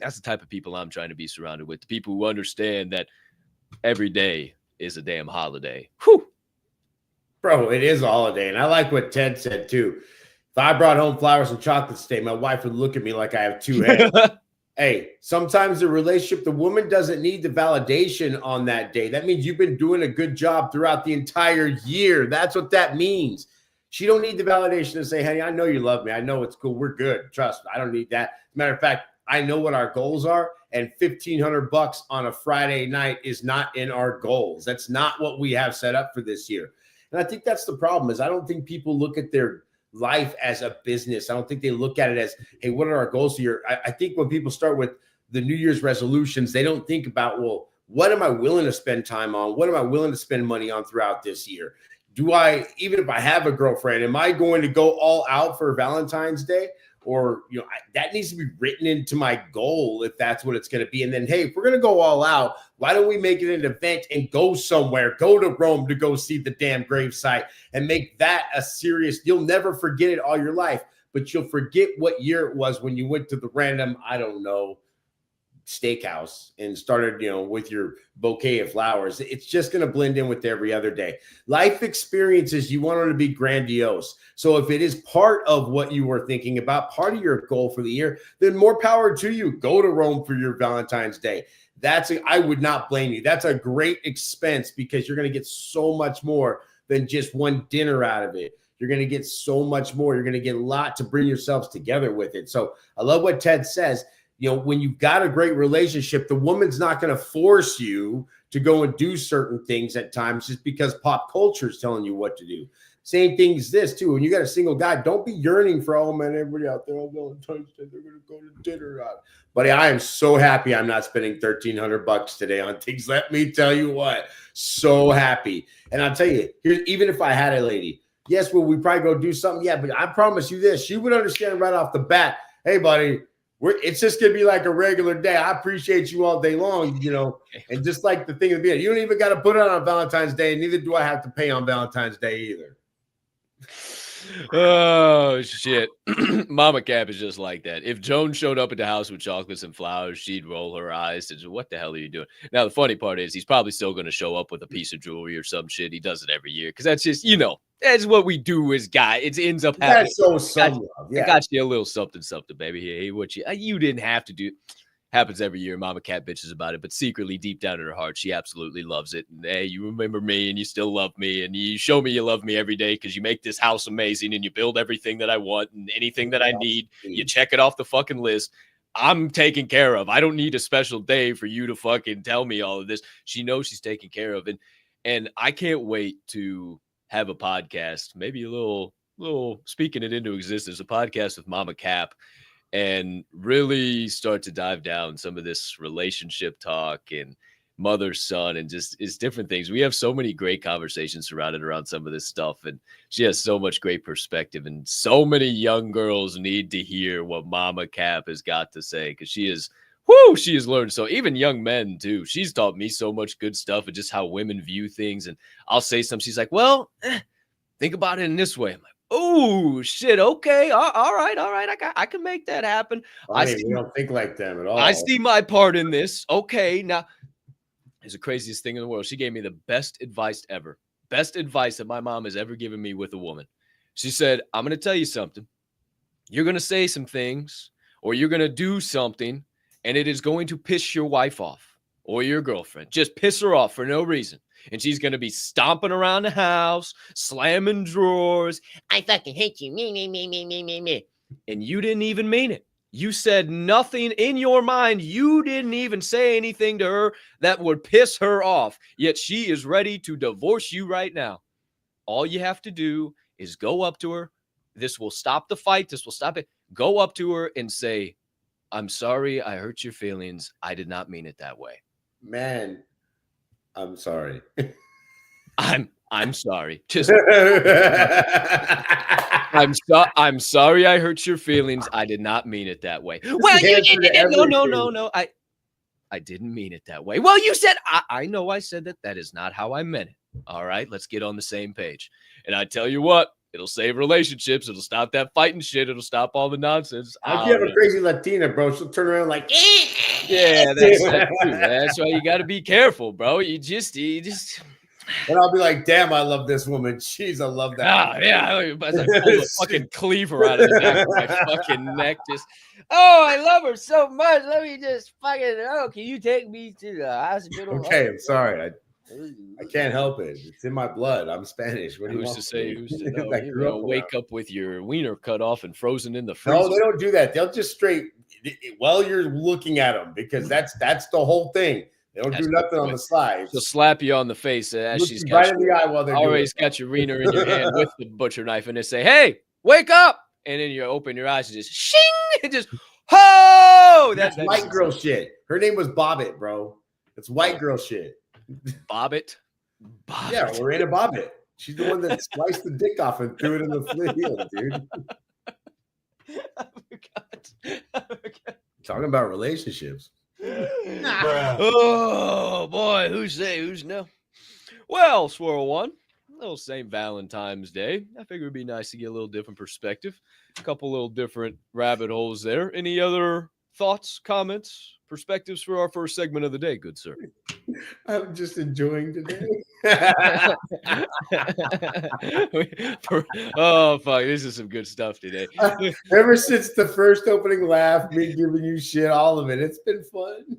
That's the type of people I'm trying to be surrounded with, the people who understand that every day is a damn holiday. Whew. Bro, it is a holiday. And I like what Ted said too. If I brought home flowers and chocolates today, my wife would look at me like I have two heads. Hey, sometimes the relationship, the woman doesn't need the validation on that day. That means you've been doing a good job throughout the entire year. That's what that means. She don't need the validation to say, "Honey, I know you love me. I know it's cool. We're good. Trust me. I don't need that." As a matter of fact, I know what our goals are, and $1,500 on a Friday night is not in our goals. That's not what we have set up for this year. And I think that's the problem. Is I don't think people look at their life as a business. I don't think they look at it as, hey, what are our goals here? I think when people start with the New Year's resolutions, they don't think about, well, what am I willing to spend time on? What am I willing to spend money on throughout this year? Do I, even if I have a girlfriend, am I going to go all out for Valentine's Day? Or, that needs to be written into my goal if that's what it's going to be. And then, hey, if we're going to go all out, why don't we make it an event and go somewhere, go to Rome to go see the damn gravesite and make that a serious, you'll never forget it all your life, but you'll forget what year it was when you went to the random, I don't know, steakhouse and started, with your bouquet of flowers. It's just going to blend in with every other day. Life experiences, you want them to be grandiose. So if it is part of what you were thinking about, part of your goal for the year, then more power to you. Go to Rome for your Valentine's Day. I would not blame you. That's a great expense because you're going to get so much more than just one dinner out of it. You're going to get so much more. You're going to get a lot to bring yourselves together with it. So I love what Ted says. When you've got a great relationship, the woman's not going to force you to go and do certain things at times just because pop culture is telling you what to do. Same thing as this, too. When you got a single guy, don't be yearning for, oh, man, everybody out there on Valentine's Day, they're going to go to dinner. Buddy, I am so happy I'm not spending $1,300 today on things. Let me tell you what, so happy. And I'll tell you, even if I had a lady, yes, will we probably go do something? Yeah, but I promise you this, she would understand right off the bat, hey, buddy, it's just going to be like a regular day. I appreciate you all day long, and just like the thing of the beginning, you don't even got to put it on Valentine's Day, and neither do I have to pay on Valentine's Day either. Oh, shit. Mama Capp is just like that. If Joan showed up at the house with chocolates and flowers, she'd roll her eyes and say, what the hell are you doing? Now, the funny part is he's probably still going to show up with a piece of jewelry or some shit. He does it every year because that's just, that's what we do as guys. It ends up happening. That's so some love. Yeah. I got you a little something, baby. Hey, what you didn't have to do. Happens every year. Mama Capp bitches about it, but secretly, deep down in her heart, she absolutely loves it. And hey, you remember me, and you still love me, and you show me you love me every day because you make this house amazing, and you build everything that I want, and anything that I need, you check it off the fucking list. I'm taken care of. I don't need a special day for you to fucking tell me all of this. She knows she's taken care of, and I can't wait to have a podcast, maybe a little speaking it into existence, a podcast with Mama Capp. And really start to dive down some of this relationship talk and mother-son and just it's different things. We have so many great conversations surrounded around some of this stuff. And she has so much great perspective. And so many young girls need to hear what Mama Capp has got to say because she has learned. So even young men, too. She's taught me so much good stuff and just how women view things. And I'll say something. She's like, well, think about it in this way. I'm like, oh shit! Okay, all right. I can make that happen. We don't think like them at all. I see my part in this. Okay, now it's the craziest thing in the world. She gave me the best advice ever. Best advice that my mom has ever given me with a woman. She said, "I'm going to tell you something. You're going to say some things, or you're going to do something, and it is going to piss your wife off or your girlfriend. Just piss her off for no reason." And she's going to be stomping around the house, slamming drawers. I fucking hate you. Me. And you didn't even mean it. You said nothing in your mind. You didn't even say anything to her that would piss her off. Yet she is ready to divorce you right now. All you have to do is go up to her. This will stop the fight. This will stop it. Go up to her and say, I'm sorry. I hurt your feelings. I did not mean it that way. Man. I'm sorry. I'm sorry. Just I'm sorry I hurt your feelings. I did not mean it that way. Well, you didn't. No. I didn't mean it that way. Well, you said I know I said that. That is not how I meant it. All right, let's get on the same page. And I tell you what, it'll save relationships. It'll stop that fighting shit. It'll stop all the nonsense. If you have a crazy Latina, bro, she'll turn around like, yeah, that's that too. That's why you got to be careful, bro. You just And I'll be like, damn, I love this woman. Jeez, I love that. Ah, yeah. As I pull the fucking cleaver out of the back of my fucking neck, just, oh, I love her so much. Let me just fucking, oh, can you take me to the hospital? Okay, I'm sorry. I can't help it. It's in my blood. I'm Spanish. What do you Who's want to say? from me? Who's to know? I You grew know, up wake around. up with your wiener cut off and frozen in the freezer. No, they don't do that. They'll just straight while you're looking at them, because that's the whole thing. They don't do nothing on the side. She'll slap you on the face as Look she's you got right in the eye while they're doing always it. got your wiener in your hand with the butcher knife, and they say, "Hey, wake up!" And then you open your eyes and just shing, and just ho. That's white girl shit. Her name was Bobbit, bro. It's white girl shit. Bobbit. Yeah, Lorena Bobbitt. She's the one that sliced the dick off and threw it in the field, dude. I forgot. Talking about relationships. Oh boy, who's say, who's no? Well, Swirl One, little Saint Valentine's Day. I figured it'd be nice to get a little different perspective. A couple little different rabbit holes there. Any other thoughts, comments, perspectives for our first segment of the day, good sir? I'm just enjoying today. Oh fuck, this is some good stuff today. Ever since the first opening laugh, me giving you shit, all of it, it's been fun.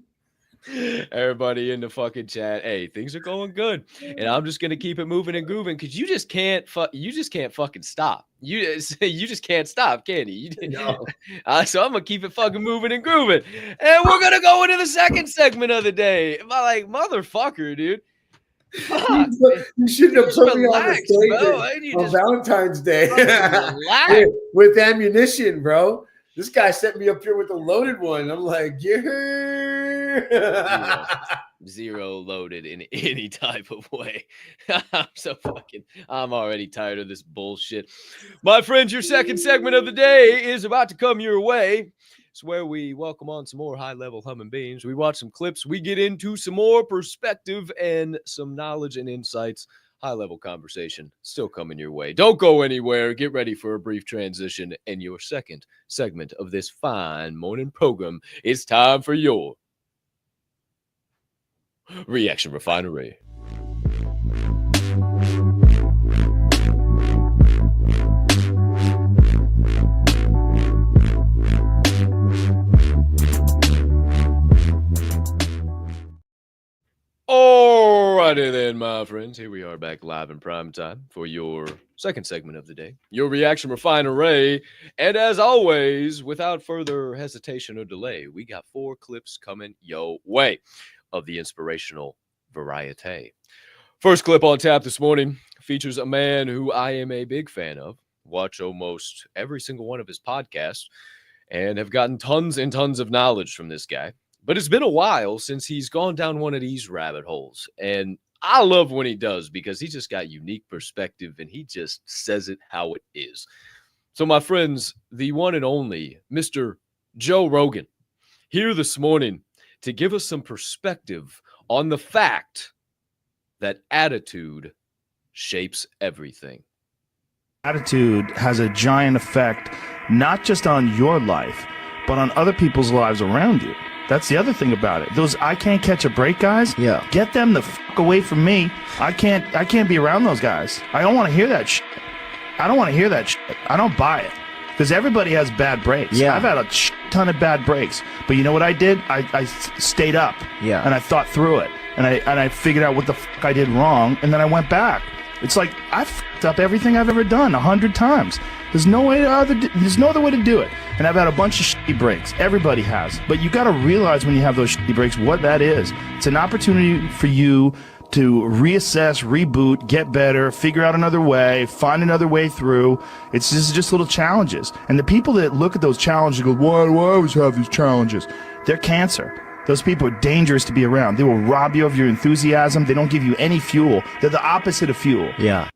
Everybody in the fucking chat, hey, things are going good, and I'm just gonna keep it moving and grooving because you just can't fucking stop. You just can't stop, can you? No. So I'm gonna keep it fucking moving and grooving, and we're gonna go into the second segment of the day. I'm like, motherfucker, dude. Fuck, You shouldn't have put me on the relax, stage bro. Why don't you on just Valentine's Day relax? with ammunition, bro. This guy set me up here with a loaded one. I'm like, yeah. Zero loaded in any type of way. I'm already tired of this bullshit. My friends, your second segment of the day is about to come your way. It's where we welcome on some more high-level humming beings. We watch some clips. We get into some more perspective and some knowledge and insights. High-level conversation still coming your way. Don't go anywhere. Get ready for a brief transition. And your second segment of this fine morning program, it's time for your Reaction Refinery. Alrighty then, my friends. Here we are back live in prime time for your second segment of the day, your Reaction Refinery. And as always, without further hesitation or delay, we got 4 clips coming your way of the inspirational variety. First clip on tap this morning features a man who I am a big fan of. Watch almost every single one of his podcasts and have gotten tons and tons of knowledge from this guy. But it's been a while since he's gone down one of these rabbit holes. And I love when he does because he just got unique perspective and he just says it how it is. So my friends, the one and only Mr. Joe Rogan, here this morning to give us some perspective on the fact that attitude shapes everything. Attitude has a giant effect, not just on your life, but on other people's lives around you. That's the other thing about it. Those I can't catch a break guys, get them the fuck away from me. I can't be around those guys. I don't want to hear that shit. I don't want to hear that shit. I don't buy it. Because everybody has bad breaks. Yeah. I've had a ton of bad breaks. But you know what I did? I stayed up. Yeah. And I thought through it. And I figured out what the fuck I did wrong. And then I went back. It's like I fucked up everything I've ever done 100 times. There's no other way to do it. And I've had a bunch of shitty breaks. Everybody has. But you got to realize when you have those shitty breaks what that is. It's an opportunity for you to reassess, reboot, get better, figure out another way, find another way through. It's just little challenges. And the people that look at those challenges and go, why do I always have these challenges? They're cancer. Those people are dangerous to be around. They will rob you of your enthusiasm. They don't give you any fuel. They're the opposite of fuel. Yeah.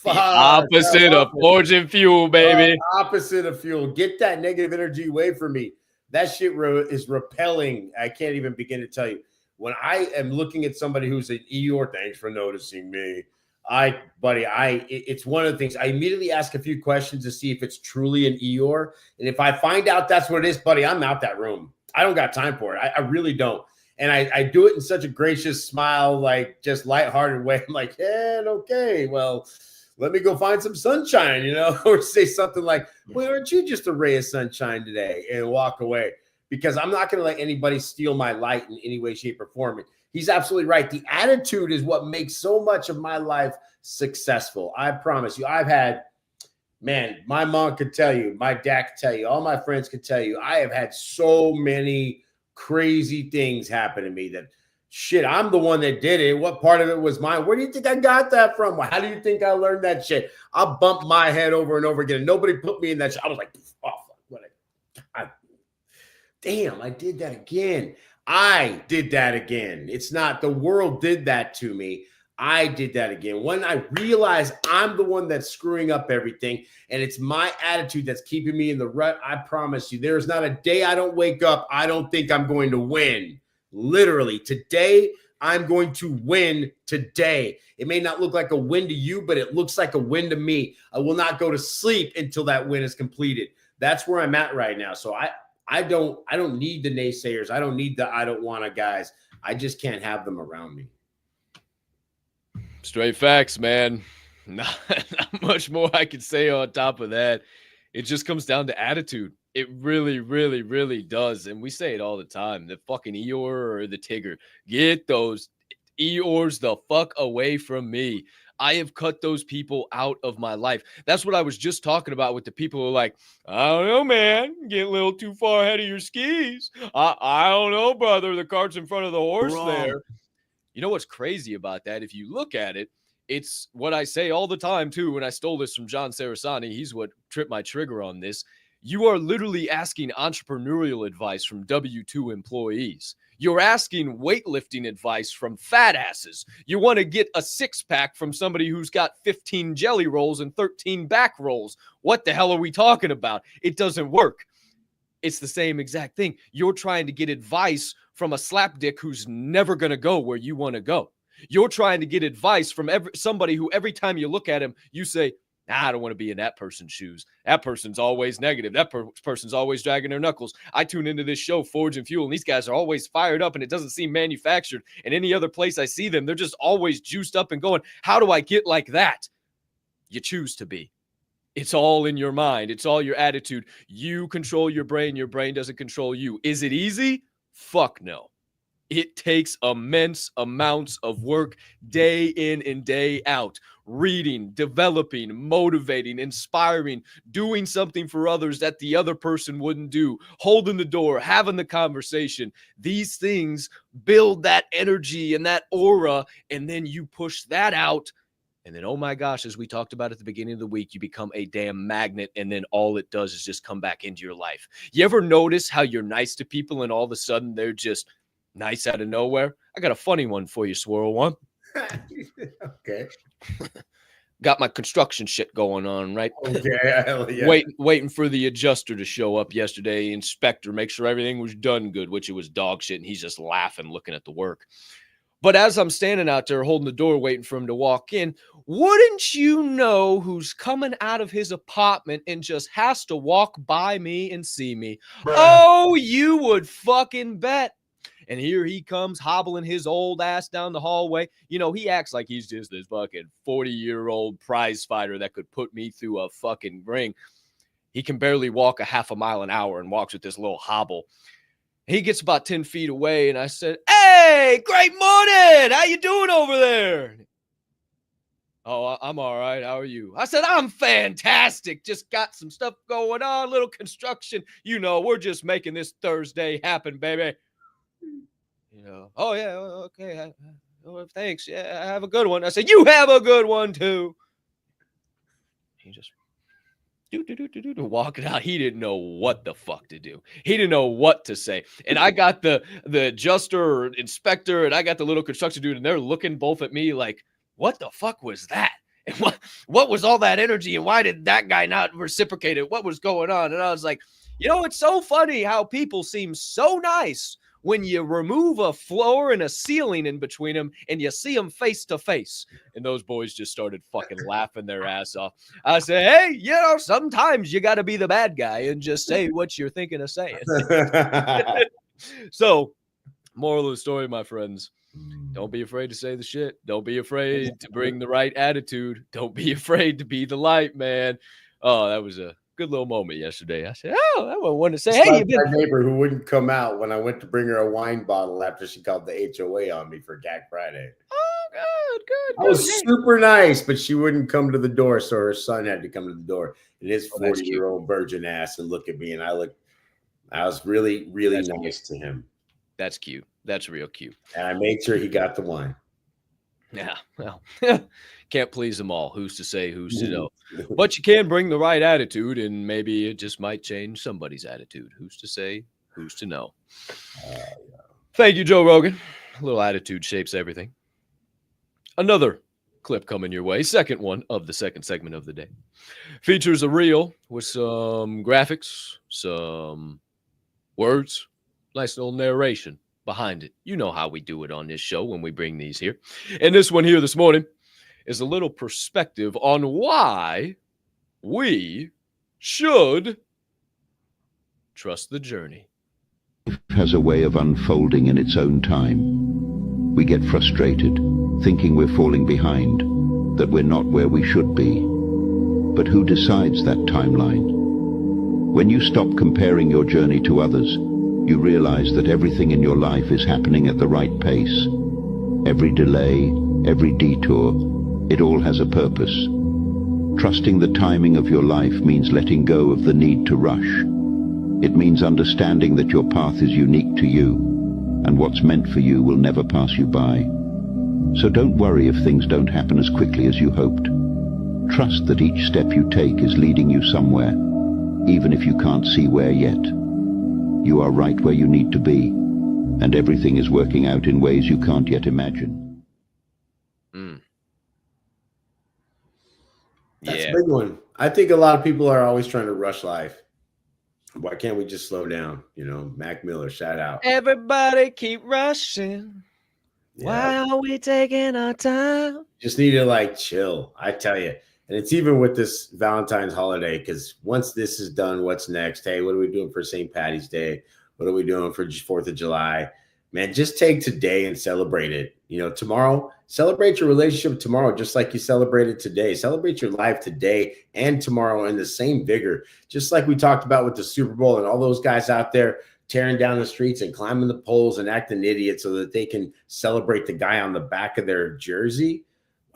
Opposite of forging fuel, baby. Opposite of fuel. Get that negative energy away from me. That shit is repelling. I can't even begin to tell you. When I am looking at somebody who's an Eeyore, thanks for noticing me. It's one of the things. I immediately ask a few questions to see if it's truly an Eeyore. And if I find out that's what it is, buddy, I'm out that room. I don't got time for it. I really don't. And I do it in such a gracious smile, like just lighthearted way. I'm like, yeah, okay, well, let me go find some sunshine, or say something like, well, aren't you just a ray of sunshine today? And walk away, because I'm not going to let anybody steal my light in any way, shape, or form. He's absolutely right. The attitude is what makes so much of my life successful. I promise you, I've had, man, my mom could tell you, my dad could tell you, all my friends could tell you, I have had so many crazy things happen to me that shit, I'm the one that did it. What part of it was mine? Where do you think I got that from? How do you think I learned that shit? I'll bump my head over and over again. And nobody put me in that shit. I was like, oh, fuck, damn, I did that again. I did that again. It's not the world did that to me. I did that again. When I realize I'm the one that's screwing up everything, and it's my attitude that's keeping me in the rut, I promise you, there's not a day I don't wake up, I don't think I'm going to win. Literally, today, I'm going to win today. It may not look like a win to you, but it looks like a win to me. I will not go to sleep until that win is completed. That's where I'm at right now. So I don't need the naysayers. I don't need the I don't want to guys. I just can't have them around me. Straight facts, man. Not much more I can say on top of that. It just comes down to attitude. It really, really, really does. And we say it all the time. The fucking Eeyore or the Tigger. Get those Eeyores the fuck away from me. I have cut those people out of my life. That's what I was just talking about with the people who are like, I don't know, man. Get a little too far ahead of your skis. I don't know, brother. The cart's in front of the horse there. You know what's crazy about that? If you look at it, it's what I say all the time, too, when I stole this from John Sarasani. He's what tripped my trigger on this. You are literally asking entrepreneurial advice from W-2 employees. You're asking weightlifting advice from fat asses. You want to get a six-pack from somebody who's got 15 jelly rolls and 13 back rolls. What the hell are we talking about? It doesn't work. It's the same exact thing. You're trying to get advice from a slapdick who's never going to go where you want to go. You're trying to get advice from somebody who every time you look at him, you say, I don't want to be in that person's shoes. That person's always negative. That person's always dragging their knuckles. I tune into this show, Forge and Fuel, and these guys are always fired up, and it doesn't seem manufactured. And any other place I see them, they're just always juiced up and going, how do I get like that? You choose to be. It's all in your mind. It's all your attitude. You control your brain. Your brain doesn't control you. Is it easy? Fuck no. It takes immense amounts of work day in and day out. Reading, developing, motivating, inspiring, doing something for others that the other person wouldn't do, holding the door, having the conversation. These things build that energy and that aura, and then you push that out. And then, oh my gosh, as we talked about at the beginning of the week, you become a damn magnet, and then all it does is just come back into your life. You ever notice how you're nice to people and all of a sudden they're just nice out of nowhere? I got a funny one for you, Swirl One. Okay. Got my construction shit going on, right? Okay. Yeah. Waiting for the adjuster to show up yesterday, inspector, make sure everything was done good, which it was dog shit, and he's just laughing, looking at the work. But as I'm standing out there holding the door, waiting for him to walk in, wouldn't you know who's coming out of his apartment and just has to walk by me and see me? Bruh. Oh, you would fucking bet. And here he comes hobbling his old ass down the hallway. You know, he acts like he's just this fucking 40-year-old prize fighter that could put me through a fucking ring. He can barely walk a half a mile an hour and walks with this little hobble. He gets about 10 feet away, and I said, hey, great morning. How you doing over there? Oh, I'm all right. How are you? I said, I'm fantastic. Just got some stuff going on, little construction. You know, we're just making this Thursday happen, baby. You know, oh, yeah, okay. Thanks. Yeah, have a good one. I said, you have a good one, too. He just walking out. He didn't know what the fuck to do. He didn't know what to say. And I got the adjuster or inspector, and I got the little construction dude, and they're looking both at me like, what the fuck was that? And what was all that energy, and why did that guy not reciprocate it? What was going on? And I was like, you know, it's so funny how people seem so nice when you remove a floor and a ceiling in between them and you see them face to face. And those boys just started fucking laughing their ass off. I said, hey, you know, sometimes you got to be the bad guy and just say what you're thinking of saying. So Moral of the story, my friends. Don't be afraid to say the shit. Don't be afraid to bring the right attitude. Don't be afraid to be the light, man. Oh, that was a good little moment yesterday. I said, oh, I wanted to say, It's hey, like you've been. my neighbor who wouldn't come out when I went to bring her a wine bottle after she called the HOA on me for Gag Friday. Oh, good. I was super nice, but she wouldn't come to the door, so her son had to come to the door. And his 40-year-old virgin ass and look at me, and I was really, really nice to him. That's cute. That's real cute. And I made sure he got the wine. Yeah, well, can't please them all. Who's to say, who's to know? But you can bring the right attitude, and maybe it just might change somebody's attitude. Who's to say, who's to know? Thank you, Joe Rogan. A little attitude shapes everything. Another clip coming your way. Second one of the second segment of the day. Features a reel with some graphics, some words, nice little narration behind it. You know how we do it on this show when we bring these here. And this one here this morning is a little perspective on why we should trust the journey. Has a way of unfolding in its own time. We get frustrated, thinking we're falling behind, that we're not where we should be. But who decides that timeline? When you stop comparing your journey to others, you realize that everything in your life is happening at the right pace. Every delay, every detour, it all has a purpose. Trusting the timing of your life means letting go of the need to rush. It means understanding that your path is unique to you, and what's meant for you will never pass you by. So don't worry if things don't happen as quickly as you hoped. Trust that each step you take is leading you somewhere, even if you can't see where yet. You are right where you need to be, and everything is working out in ways you can't yet imagine. That's a big one. I think a lot of people are always trying to rush life. Why can't we just slow down? You know, Mac Miller, shout out. Everybody keep rushing. Yeah. Why are we taking our time? Just need to like chill, I tell you. And it's even with this Valentine's holiday, because once this is done, what's next? Hey, what are we doing for St. Patty's Day? What are we doing for 4th of July? Man, just take today and celebrate it. You know, tomorrow, celebrate your relationship tomorrow, just like you celebrated today. Celebrate your life today and tomorrow in the same vigor, just like we talked about with the Super Bowl and all those guys out there tearing down the streets and climbing the poles and acting idiots so that they can celebrate the guy on the back of their jersey.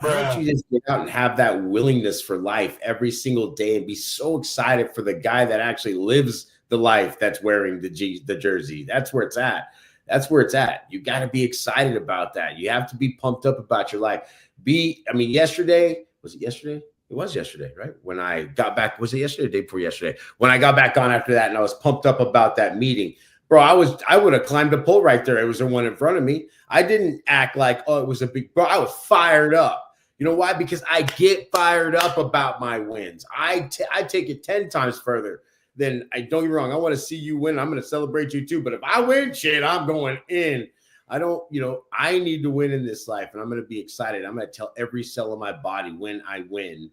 Why don't you just get out and have that willingness for life every single day and be so excited for the guy that actually lives the life that's wearing the jersey? That's where it's at. That's where it's at. You got to be excited about that. You have to be pumped up about your life. Yesterday, was it yesterday? It was yesterday, right? When I got back, was it yesterday or the day before yesterday? When I got back on after that and I was pumped up about that meeting. Bro, I would have climbed a pole right there. It was the one in front of me. I didn't act like, oh, it was a big, bro. I was fired up. You know why? Because I get fired up about my wins. I take it 10 times further than don't get me wrong. I want to see you win. I'm going to celebrate you too. But if I win, shit, I'm going in. I need to win in this life, and I'm going to be excited. I'm going to tell every cell of my body when I win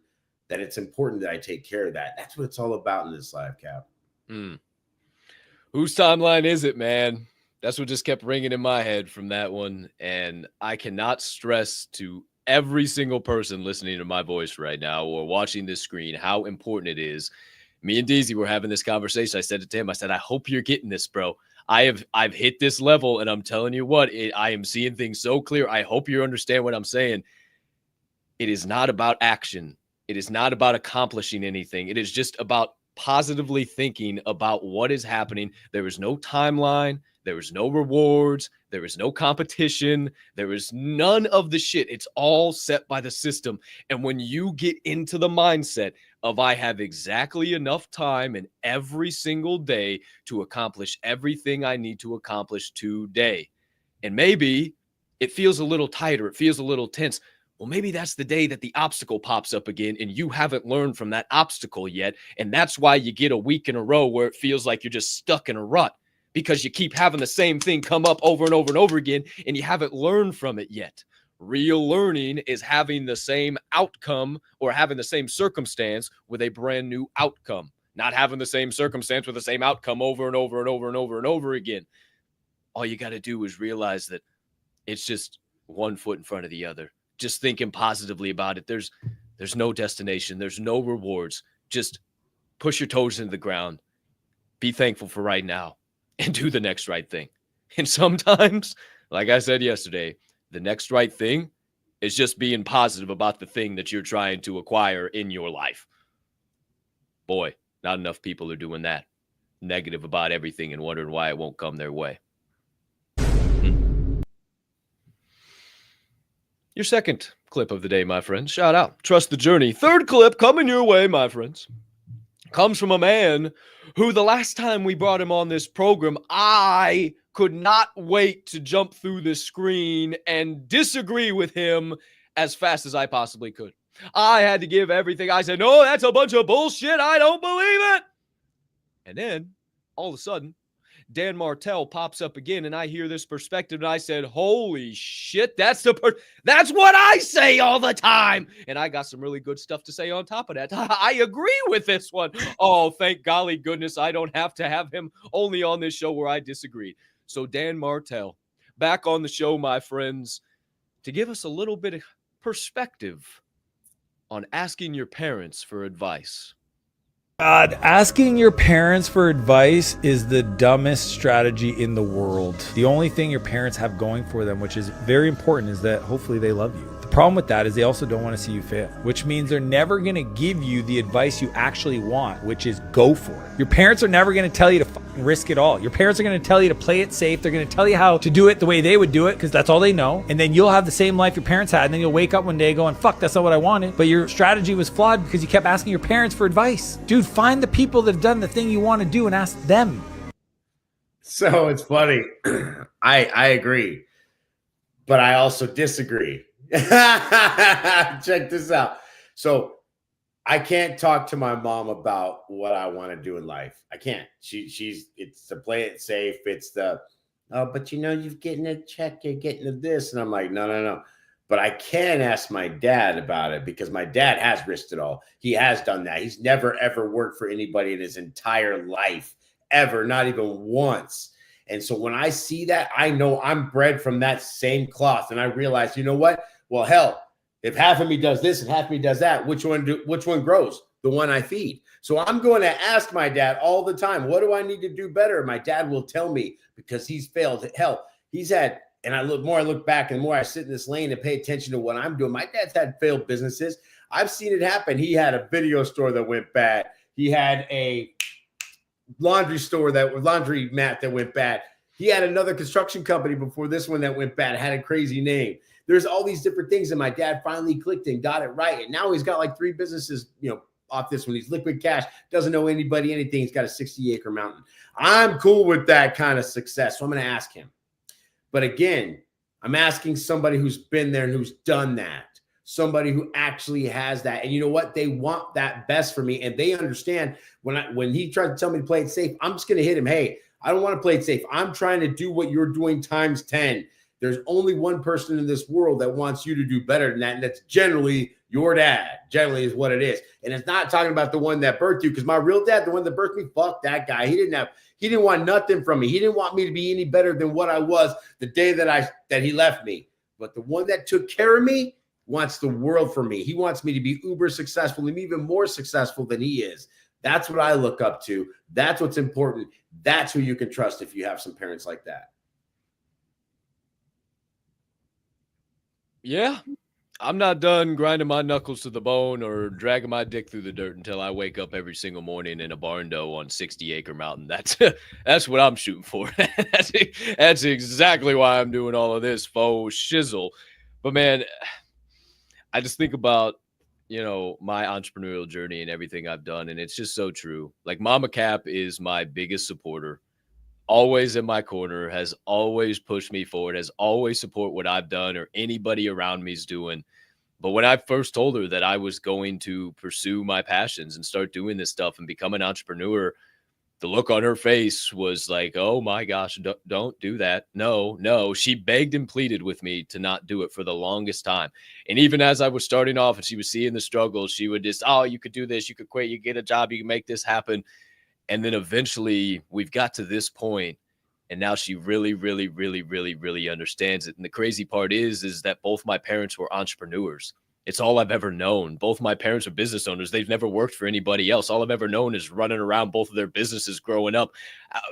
that it's important that I take care of that. That's what it's all about in this life, Cap. Whose timeline is it, man? That's what just kept ringing in my head from that one. And I cannot stress to every single person listening to my voice right now or watching this screen how important it is. Me and DZ were having this conversation. I said it to him. I said, I hope you're getting this, bro. I've hit this level, and I'm telling you what, I am seeing things so clear. I hope you understand what I'm saying. It is not about action. It is not about accomplishing anything. It is just about positively thinking about what is happening. There is no timeline. There is no rewards. There is no competition. There is none of the shit. It's all set by the system. And when you get into the mindset of I have exactly enough time in every single day to accomplish everything I need to accomplish today, and maybe it feels a little tighter, it feels a little tense. Well, maybe that's the day that the obstacle pops up again and you haven't learned from that obstacle yet. And that's why you get a week in a row where it feels like you're just stuck in a rut, because you keep having the same thing come up over and over and over again, and you haven't learned from it yet. Real learning is having the same outcome or having the same circumstance with a brand new outcome, not having the same circumstance with the same outcome over and over and over and over and over again. all you got to do is realize that it's just one foot in front of the other. Just thinking positively about it. There's no destination. There's no rewards. Just push your toes into the ground. Be thankful for right now and do the next right thing. And sometimes, like I said yesterday, the next right thing is just being positive about the thing that you're trying to acquire in your life. Boy, not enough people are doing that. Negative about everything and wondering why it won't come their way. Your second clip of the day, my friends. Shout out. Trust the journey. Third clip coming your way, my friends. Comes from a man who the last time we brought him on this program, I could not wait to jump through the screen and disagree with him as fast as I possibly could. I had to give everything. I said, no, that's a bunch of bullshit. I don't believe it. And then all of a sudden, Dan Martell pops up again, and I hear this perspective, and I said, holy shit, that's what I say all the time. And I got some really good stuff to say on top of that. I agree with this one. Oh, thank golly goodness I don't have to have him only on this show where I disagreed. So Dan Martell, back on the show, my friends, to give us a little bit of perspective on asking your parents for advice. God, asking your parents for advice is the dumbest strategy in the world. The only thing your parents have going for them, which is very important, is that hopefully they love you. The problem with that is they also don't want to see you fail, which means they're never going to give you the advice you actually want, which is go for it. Your parents are never going to tell you to risk it all. Your parents are going to tell you to play it safe. They're going to tell you how to do it the way they would do it because that's all they know. And then you'll have the same life your parents had. And then you'll wake up one day going, fuck, that's not what I wanted. But your strategy was flawed because you kept asking your parents for advice. Dude, find the people that have done the thing you want to do and ask them. So it's funny. I agree, but I also disagree. Check this out. So I can't talk to my mom about what I want to do in life. I can't. It's to play it safe. It's but you're getting a check, you're getting this. And I'm like, no. But I can ask my dad about it because my dad has risked it all. He has done that. He's never, ever worked for anybody in his entire life, ever, not even once. And so when I see that, I know I'm bred from that same cloth. And I realize, you know what? Well, hell, if half of me does this and half of me does that, which one grows? The one I feed. So I'm going to ask my dad all the time, what do I need to do better? My dad will tell me because he's failed. Hell, he's had, and I look back and the more I sit in this lane and pay attention to what I'm doing, my dad's had failed businesses. I've seen it happen. He had a video store that went bad. He had a laundry mat that went bad. He had another construction company before this one that went bad, had a crazy name. There's all these different things, and my dad finally clicked and got it right. And now he's got like 3 businesses, off this one. He's liquid cash, doesn't know anybody, anything. He's got a 60-acre mountain. I'm cool with that kind of success, so I'm going to ask him. But again, I'm asking somebody who's been there and who's done that, somebody who actually has that. And you know what? They want that best for me, and they understand when he tried to tell me to play it safe, I'm just going to hit him. Hey, I don't want to play it safe. I'm trying to do what you're doing times 10. There's only one person in this world that wants you to do better than that, and that's generally your dad. Generally is what it is. And it's not talking about the one that birthed you, because my real dad, the one that birthed me, fuck that guy. He didn't want nothing from me. He didn't want me to be any better than what I was the day that he left me. But the one that took care of me wants the world for me. He wants me to be uber successful and even more successful than he is. That's what I look up to. That's what's important. That's who you can trust if you have some parents like that. Yeah, I'm not done grinding my knuckles to the bone or dragging my dick through the dirt until I wake up every single morning in a barn dough on 60-acre mountain. That's what I'm shooting for. That's exactly why I'm doing all of this faux shizzle. But man, I just think about, my entrepreneurial journey and everything I've done, and it's just so true. Like Mama Capp is my biggest supporter. Always in my corner, has always pushed me forward, has always support what I've done or anybody around me is doing. But when I first told her that I was going to pursue my passions and start doing this stuff and become an entrepreneur, the look on her face was like, oh my gosh, don't do that. No. She begged and pleaded with me to not do it for the longest time. And even as I was starting off and she was seeing the struggles, she would just, oh, you could do this, you could quit, you get a job, you can make this happen. And then eventually we've got to this point, And now she really, really, really, really, really understands it. And the crazy part is that both my parents were entrepreneurs. It's all I've ever known. Both my parents are business owners. They've never worked for anybody else. All I've ever known is running around both of their businesses growing up.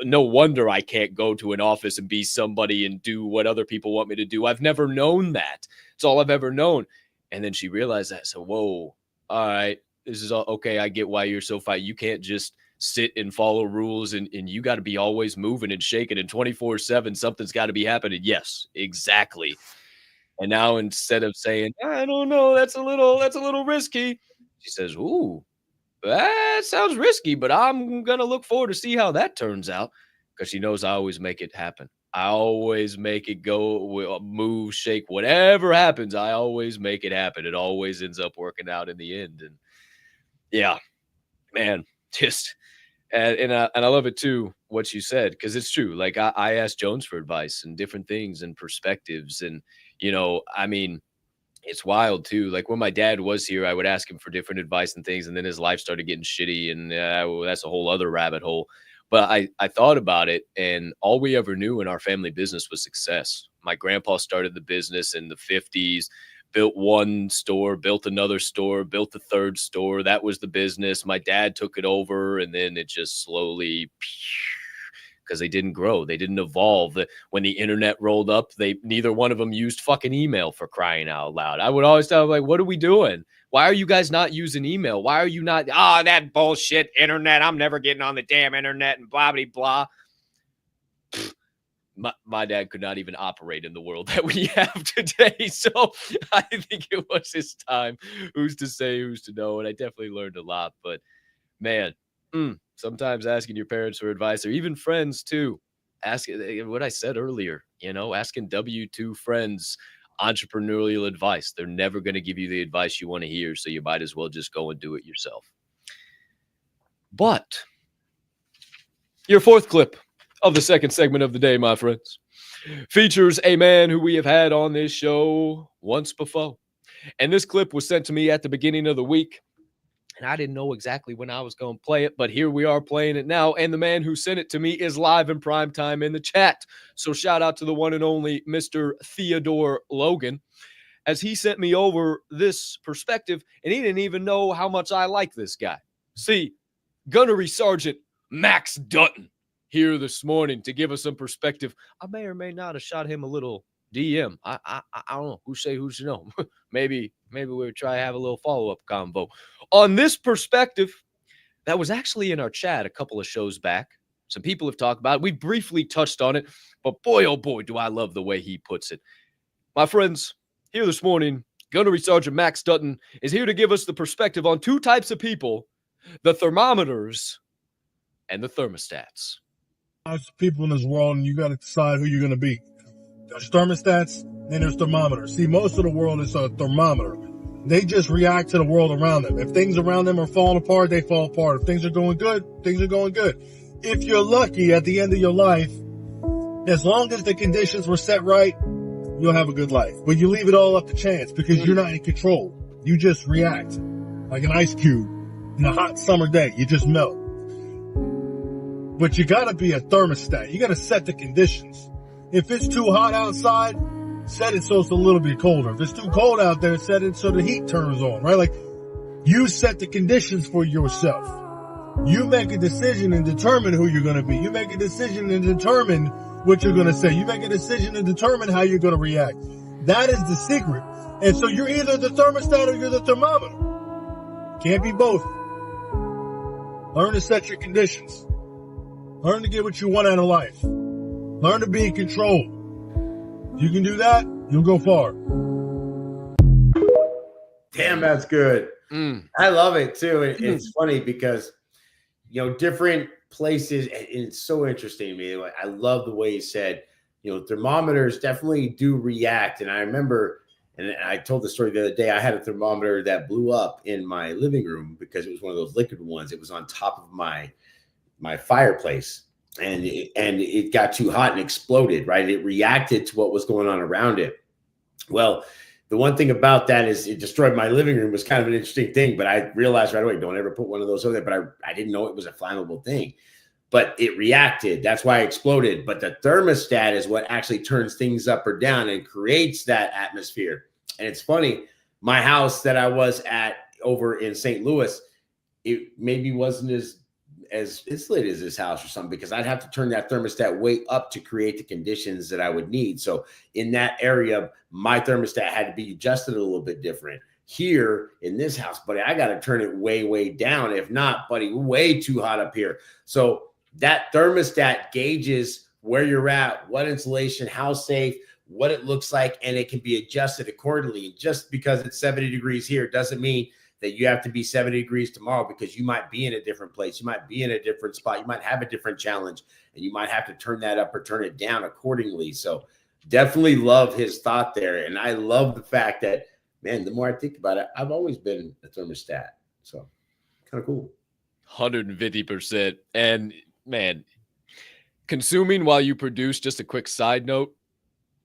No wonder I can't go to an office and be somebody and do what other people want me to do. I've never known that. It's all I've ever known. And then she realized that. So, whoa, all right, this is all okay. I get why you're so fight. You can't just sit and follow rules, and you got to be always moving and shaking, and 24/7, something's got to be happening. Yes, exactly. And now instead of saying, I don't know, that's a little risky, she says, ooh, that sounds risky, but I'm going to look forward to see how that turns out, because she knows I always make it happen. I always make it go, move, shake, whatever happens. I always make it happen. It always ends up working out in the end. And yeah, man, just, and I love it too, what you said, because it's true. Like I asked Jones for advice and different things and perspectives. And, I mean, it's wild too. Like when my dad was here, I would ask him for different advice and things. And then his life started getting shitty. And that's a whole other rabbit hole. But I thought about it, and all we ever knew in our family business was success. My grandpa started the business in the 50s, built one store, built another store, built the third store. That was the business. My dad took it over, and then it just slowly, because they didn't grow. They didn't evolve. When the internet rolled up, neither one of them used fucking email, for crying out loud. I would always tell them, like, what are we doing? Why are you guys not using email? Why are you not? Oh, that bullshit internet. I'm never getting on the damn internet and blah, blah, blah. My dad could not even operate in the world that we have today. So I think it was his time. Who's to say, who's to know? And I definitely learned a lot. But man, sometimes asking your parents for advice, or even friends too. Asking what I said earlier, asking W2 friends entrepreneurial advice. They're never going to give you the advice you want to hear, so you might as well just go and do it yourself. But your fourth clip of the second segment of the day, my friends, features a man who we have had on this show once before. And this clip was sent to me at the beginning of the week, and I didn't know exactly when I was going to play it, but here we are playing it now. And the man who sent it to me is live in prime time in the chat. So shout out to the one and only Mr. Theodore Logan, as he sent me over this perspective, and he didn't even know how much I like this guy. See, Gunnery Sergeant Max Dutton here this morning to give us some perspective. I may or may not have shot him a little DM. I don't know. Who say, who should know? maybe we'll try to have a little follow-up convo on this perspective that was actually in our chat a couple of shows back. Some people have talked about it. We briefly touched on it, but boy, oh boy, do I love the way he puts it. My friends, here this morning, Gunnery Sergeant Max Dutton is here to give us the perspective on two types of people: the thermometers and the thermostats. There's people in this world, and you got to decide who you're going to be. There's thermostats, and there's thermometers. See, most of the world is a thermometer. They just react to the world around them. If things around them are falling apart, they fall apart. If things are going good, things are going good. If you're lucky at the end of your life, as long as the conditions were set right, you'll have a good life. But you leave it all up to chance because you're not in control. You just react like an ice cube in a hot summer day. You just melt. But you got to be a thermostat. You got to set the conditions. If it's too hot outside, set it so it's a little bit colder. If it's too cold out there, set it so the heat turns on, right? Like, you set the conditions for yourself. You make a decision and determine who you're going to be. You make a decision and determine what you're going to say. You make a decision and determine how you're going to react. That is the secret. And so you're either the thermostat or you're the thermometer. Can't be both. Learn to set your conditions. Learn to get what you want out of life. Learn to be in control. If you can do that, you'll go far. Damn, that's good. I love it too. It's funny because, different places, and it's so interesting to me. I love the way he said, thermometers definitely do react. And I remember, and I told the story the other day, I had a thermometer that blew up in my living room because it was one of those liquid ones. It was on top of my fireplace, and it got too hot and exploded, right? It reacted to what was going on around it. Well, the one thing about that is it destroyed my living room. It was kind of an interesting thing, but I realized right away, don't ever put one of those over there. But I didn't know it was a flammable thing. but it reacted. That's why it exploded. But the thermostat is what actually turns things up or down and creates that atmosphere. And it's funny, my house that I was at over in St. Louis, it maybe wasn't as insulated as this house or something, because I'd have to turn that thermostat way up to create the conditions that I would need. So in that area, my thermostat had to be adjusted a little bit different. Here in this house, buddy, I got to turn it way, way down. If not, buddy, way too hot up here. So that thermostat gauges where you're at, what insulation, how safe, what it looks like, and it can be adjusted accordingly. Just because it's 70 degrees here doesn't mean that you have to be 70 degrees tomorrow, because you might be in a different place. You might be in a different spot. You might have a different challenge, and you might have to turn that up or turn it down accordingly. So definitely love his thought there. And I love the fact that, man, the more I think about it, I've always been a thermostat. So kind of cool. 150%. And man, consuming while you produce, just a quick side note,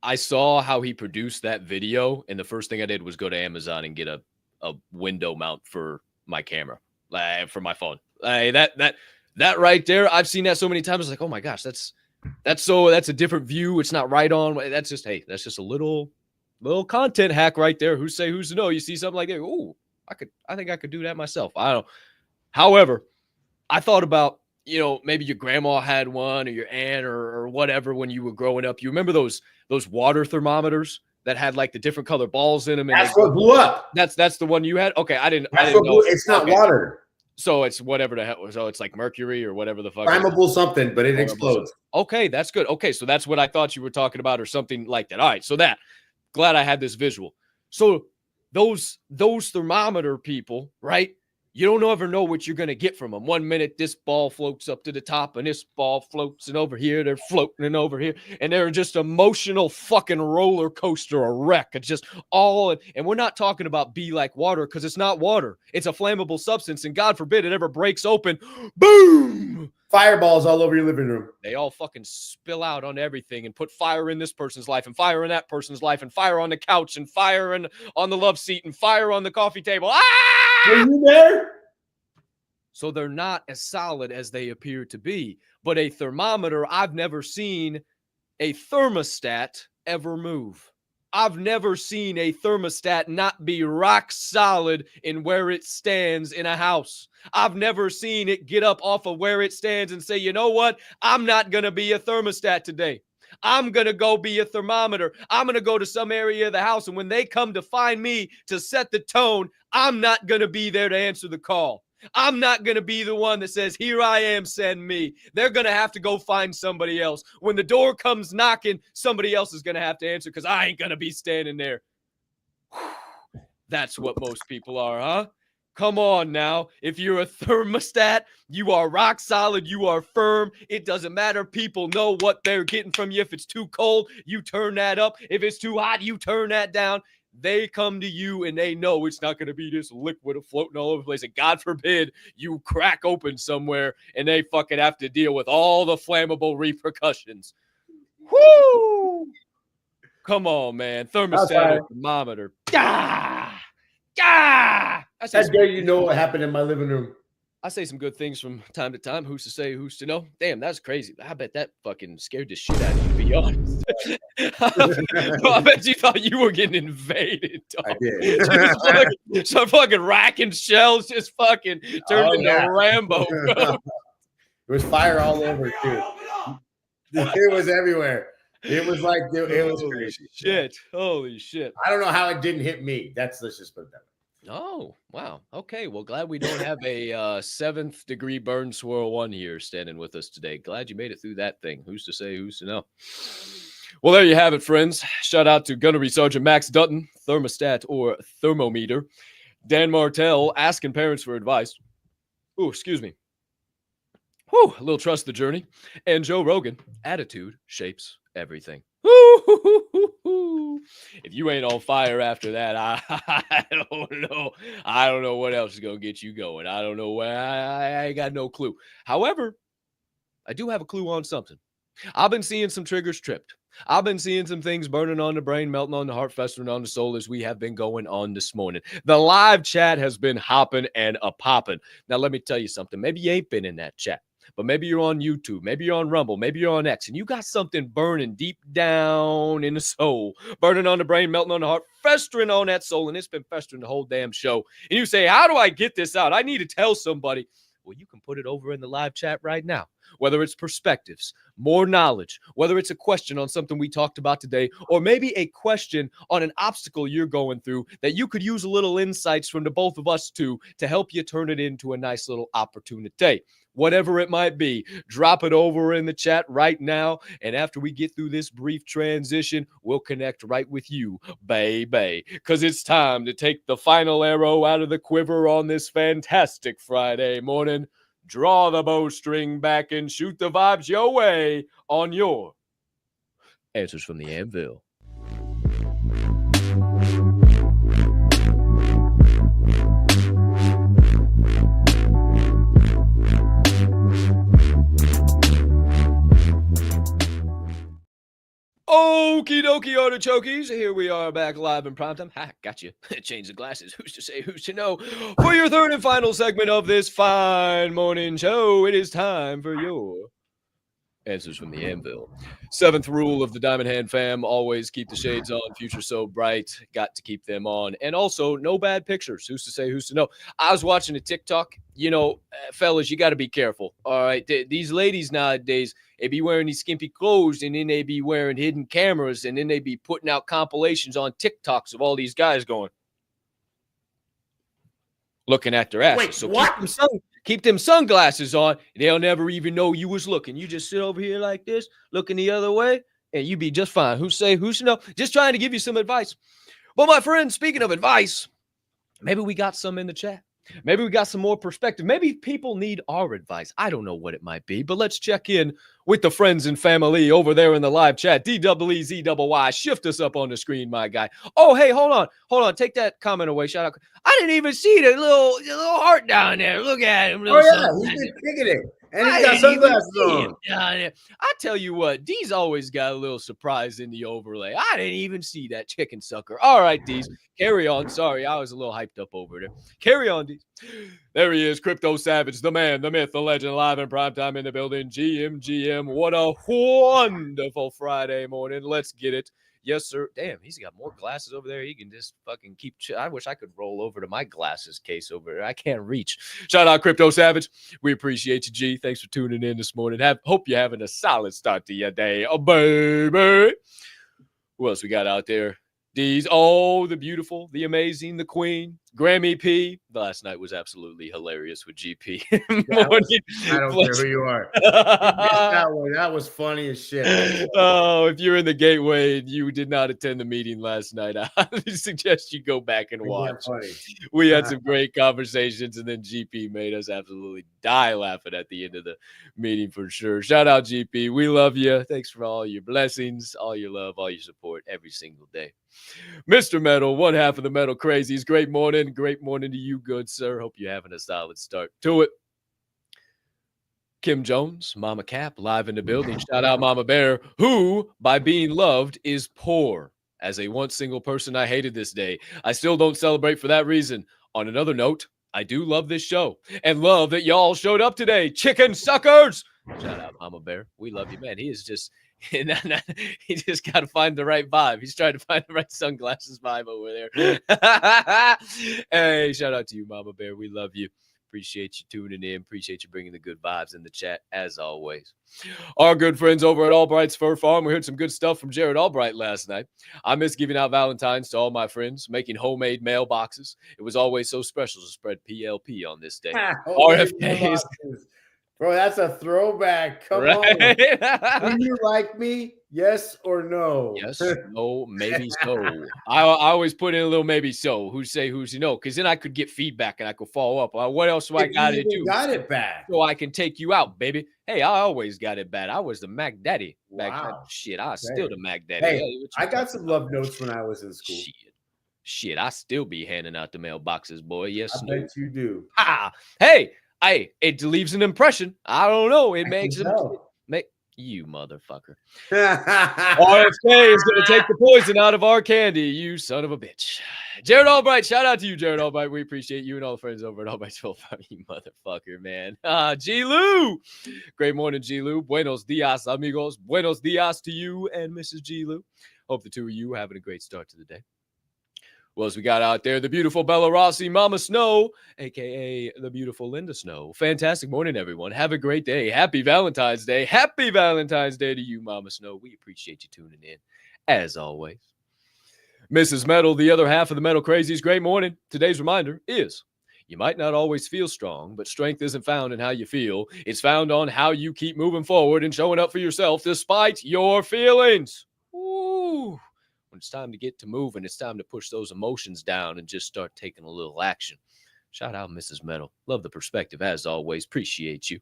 I saw how he produced that video, and the first thing I did was go to Amazon and get a window mount for my camera, for my phone. That right there, I've seen that so many times. It's like, oh my gosh, that's a different view. It's not right on. That's just a little content hack right there. Who's to know? You see something like that, oh, I think I could do that myself. I don't know. However, I thought about, maybe your grandma had one, or your aunt, or whatever, when you were growing up. You remember those water thermometers that had like the different color balls in them? And that's what blew up. That's the one you had? Okay, I didn't know. It's not water. So it's whatever the hell. So it's like mercury or whatever the fuck. Flammable something, but it explodes. Okay, that's good. Okay, so that's what I thought you were talking about, or something like that. All right, so glad I had this visual. So those thermometer people, right? You don't ever know what you're going to get from them. 1 minute, this ball floats up to the top, and this ball floats, and over here, they're floating, and over here, and they're just emotional fucking roller coaster, a wreck. It's just all, and we're not talking about be like water, because it's not water. It's a flammable substance, and God forbid it ever breaks open. Boom! Fireballs all over your living room. They all fucking spill out on everything and put fire in this person's life, and fire in that person's life, and fire on the couch, and fire on the love seat, and fire on the coffee table. Ah! Were you there? So they're not as solid as they appear to be. But a thermometer, I've never seen a thermostat ever move. I've never seen a thermostat not be rock solid in where it stands in a house. I've never seen it get up off of where it stands and say, you know what? I'm not going to be a thermostat today. I'm going to go be a thermometer. I'm going to go to some area of the house, and when they come to find me to set the tone, I'm not going to be there to answer the call. I'm not going to be the one that says, here I am, send me. They're going to have to go find somebody else. When the door comes knocking, somebody else is going to have to answer, because I ain't going to be standing there. That's what most people are, huh? Come on now. If you're a thermostat, you are rock solid. You are firm. It doesn't matter. People know what they're getting from you. If it's too cold, you turn that up. If it's too hot, you turn that down. They come to you and they know it's not going to be this liquid floating all over the place. And God forbid you crack open somewhere and they fucking have to deal with all the flammable repercussions. Woo! Come on, man. Thermostat or thermometer. Ah! Ah! How dare you know what happened in my living room? I say some good things from time to time. Who's to say, who's to know? Damn, that's crazy. I bet that fucking scared the shit out of you, to be honest. I bet you thought you were getting invaded, dog. I did. Some fucking racking shells just fucking turned into Rambo. There was fire all over, too. It was everywhere. It was like, it was crazy. Shit. Holy shit. I don't know how it didn't hit me. Let's just put it that way. Oh, wow. Okay. Well, glad we don't have a 7th degree burn swirl one here standing with us today. Glad you made it through that thing. Who's to say, who's to know? Well, there you have it, friends. Shout out to Gunnery Sergeant Max Dutton, thermostat or thermometer. Dan Martell asking parents for advice. Oh, excuse me. Whew, a little trust the journey. And Joe Rogan, attitude shapes everything. If you ain't on fire after that, I don't know. I don't know what else is going to get you going. I don't know where. I got no clue. However, I do have a clue on something. I've been seeing some triggers tripped. I've been seeing some things burning on the brain, melting on the heart, festering on the soul as we have been going on this morning. The live chat has been hopping and a-popping. Now, let me tell you something. Maybe you ain't been in that chat. but maybe you're on YouTube, maybe you're on Rumble, maybe you're on X, and you got something burning deep down in the soul, burning on the brain, melting on the heart, festering on that soul, and it's been festering the whole damn show. And you say, how do I get this out? I need to tell somebody. Well, you can put it over in the live chat right now. Whether it's perspectives, more knowledge, whether it's a question on something we talked about today, or maybe a question on an obstacle you're going through that you could use a little insights from the both of us to help you turn it into a nice little opportunity. Whatever it might be, drop it over in the chat right now. And after we get through this brief transition, we'll connect right with you, baby. Because it's time to take the final arrow out of the quiver on this fantastic Friday morning. Draw the bowstring back and shoot the vibes your way on your Answers from the Anvil. Okie dokie artichokes, here we are back live in primetime. Ha, got you. Change the glasses. Who's to say, who's to know? For your third and final segment of this fine morning show, it is time for your Answers from the Anvil. Seventh rule of the Diamond Hand fam, always keep the shades on. Future so bright, got to keep them on. And also, no bad pictures. Who's to say, who's to know? I was watching a TikTok. You know, fellas, you got to be careful. All right, these ladies nowadays, they be wearing these skimpy clothes, and then they be wearing hidden cameras, and then they be putting out compilations on TikToks of all these guys going, looking at their asses. Wait, so what? keep them sunglasses on. They'll never even know you was looking. You just sit over here like this, looking the other way, and you be just fine. Who's say, who's to know? Just trying to give you some advice. But my friend, speaking of advice, maybe we got some in the chat. Maybe we got some more perspective. Maybe people need our advice. I don't know what it might be, but let's check in with the friends and family over there in the live chat. DEEZYY, shift us up on the screen, my guy. Oh, hey, hold on. Take that comment away. Shout out. I didn't even see the little heart down there. Look at him. Oh, yeah, he's been kicking it. And he's got sunglasses on. Down there. I tell you what, D's always got a little surprise in the overlay. I didn't even see that chicken sucker. All right, D's, carry on. Sorry, I was a little hyped up over there. Carry on, D's. There he is, Crypto Savage, the man, the myth, the legend, live in primetime in the building. GM. What a wonderful Friday morning. Let's get it. Yes, sir. Damn, he's got more glasses over there. He can just fucking keep. I wish I could roll over to my glasses case over there. I can't reach. Shout out Crypto Savage. We appreciate you, G. Thanks for tuning in this morning. Hope you're having a solid start to your day. Oh, baby. Who else we got out there? D's. Oh, the beautiful, the amazing, the queen, Grammy P. Last night was absolutely hilarious with GP. I don't care who you are. That was funny as shit. Oh, if you're in the Gateway and you did not attend the meeting last night, I suggest you go back and watch. We had some great conversations, and then GP made us absolutely die laughing at the end of the meeting for sure. Shout out GP. We love you. Thanks for all your blessings, all your love, all your support every single day. Mr. Metal, one half of the Metal Crazies. Great morning to you, good sir. Hope you're having a solid start to it. Kim Jones, Mama Capp, live in the building. Shout out Mama Bear, who, by being loved, is poor. As a once single person, I hated this day. I still don't celebrate for that reason. On another note, I do love this show and love that y'all showed up today. Chicken suckers! Shout out Mama Bear. We love you, man. He is just... he just got to find the right vibe. He's trying to find the right sunglasses vibe over there. Hey, shout out to you, Mama Bear. We love you. Appreciate you tuning in. Appreciate you bringing the good vibes in the chat, as always. Our good friends over at Albright's Fur Farm. We heard some good stuff from Jared Albright last night. I miss giving out Valentines to all my friends, making homemade mailboxes. It was always so special to spread PLP on this day. RFKs. Bro, that's a throwback. Come on. Do you like me? Yes or no? Yes, no, maybe so. I always put in a little maybe so. Who's say, who's you know? Because then I could get feedback and I could follow up. What else do I got to do? Got it back. So I can take you out, baby. Hey, I always got it bad. I was the Mac Daddy. Wow. Shit, I was still the Mac Daddy. Hey, I got some love notes when I was in school. Shit, I still be handing out the mailboxes, boy. Yes, I bet you do. Hey, it leaves an impression. I don't know. It makes it. You motherfucker. RFK is going to take the poison out of our candy, you son of a bitch. Jared Albright, shout out to you, Jared Albright. We appreciate you and all the friends over at Albright's Full Farm, you motherfucker, man. G. Lou. Great morning, G. Lou. Buenos dias, amigos. Buenos dias to you and Mrs. G. Lou. Hope the two of you are having a great start to the day. Well, as we got out there, the beautiful Bella Rossi, Mama Snow, a.k.a. the beautiful Linda Snow. Fantastic morning, everyone. Have a great day. Happy Valentine's Day. Happy Valentine's Day to you, Mama Snow. We appreciate you tuning in, as always. Mrs. Metal, the other half of the Metal Crazies, great morning. Today's reminder is, you might not always feel strong, but strength isn't found in how you feel. It's found on how you keep moving forward and showing up for yourself despite your feelings. Ooh. When it's time to get to moving, it's time to push those emotions down and just start taking a little action. Shout out, Mrs. Metal. Love the perspective, as always. Appreciate you.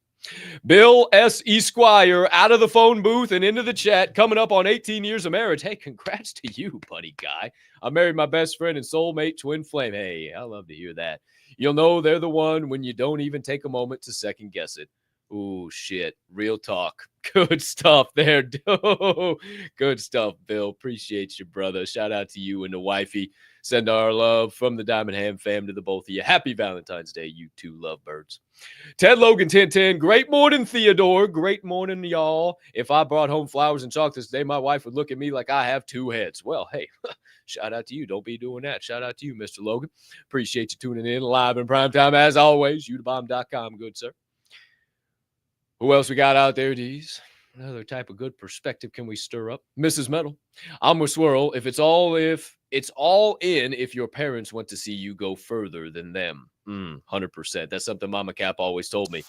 Bill S. Esquire, out of the phone booth and into the chat, coming up on 18 years of marriage. Hey, congrats to you, buddy guy. I married my best friend and soulmate, twin flame. Hey, I love to hear that. You'll know they're the one when you don't even take a moment to second guess it. Ooh, shit. Real talk. Good stuff there. Good stuff, Bill. Appreciate you, brother. Shout out to you and the wifey. Send our love from the Diamond Ham fam to the both of you. Happy Valentine's Day, you two lovebirds. Ted Logan 1010. Great morning, Theodore. Great morning, y'all. If I brought home flowers and chocolates today, my wife would look at me like I have two heads. Well, hey, shout out to you. Don't be doing that. Shout out to you, Mr. Logan. Appreciate you tuning in live in prime time as always. youtubebomb.com, good sir. Who else we got out there, D's? Another type of good perspective can we stir up? Mrs. Metal. I'm with Swirl. It's all in if your parents want to see you go further than them. 100%. That's something Mama Capp always told me.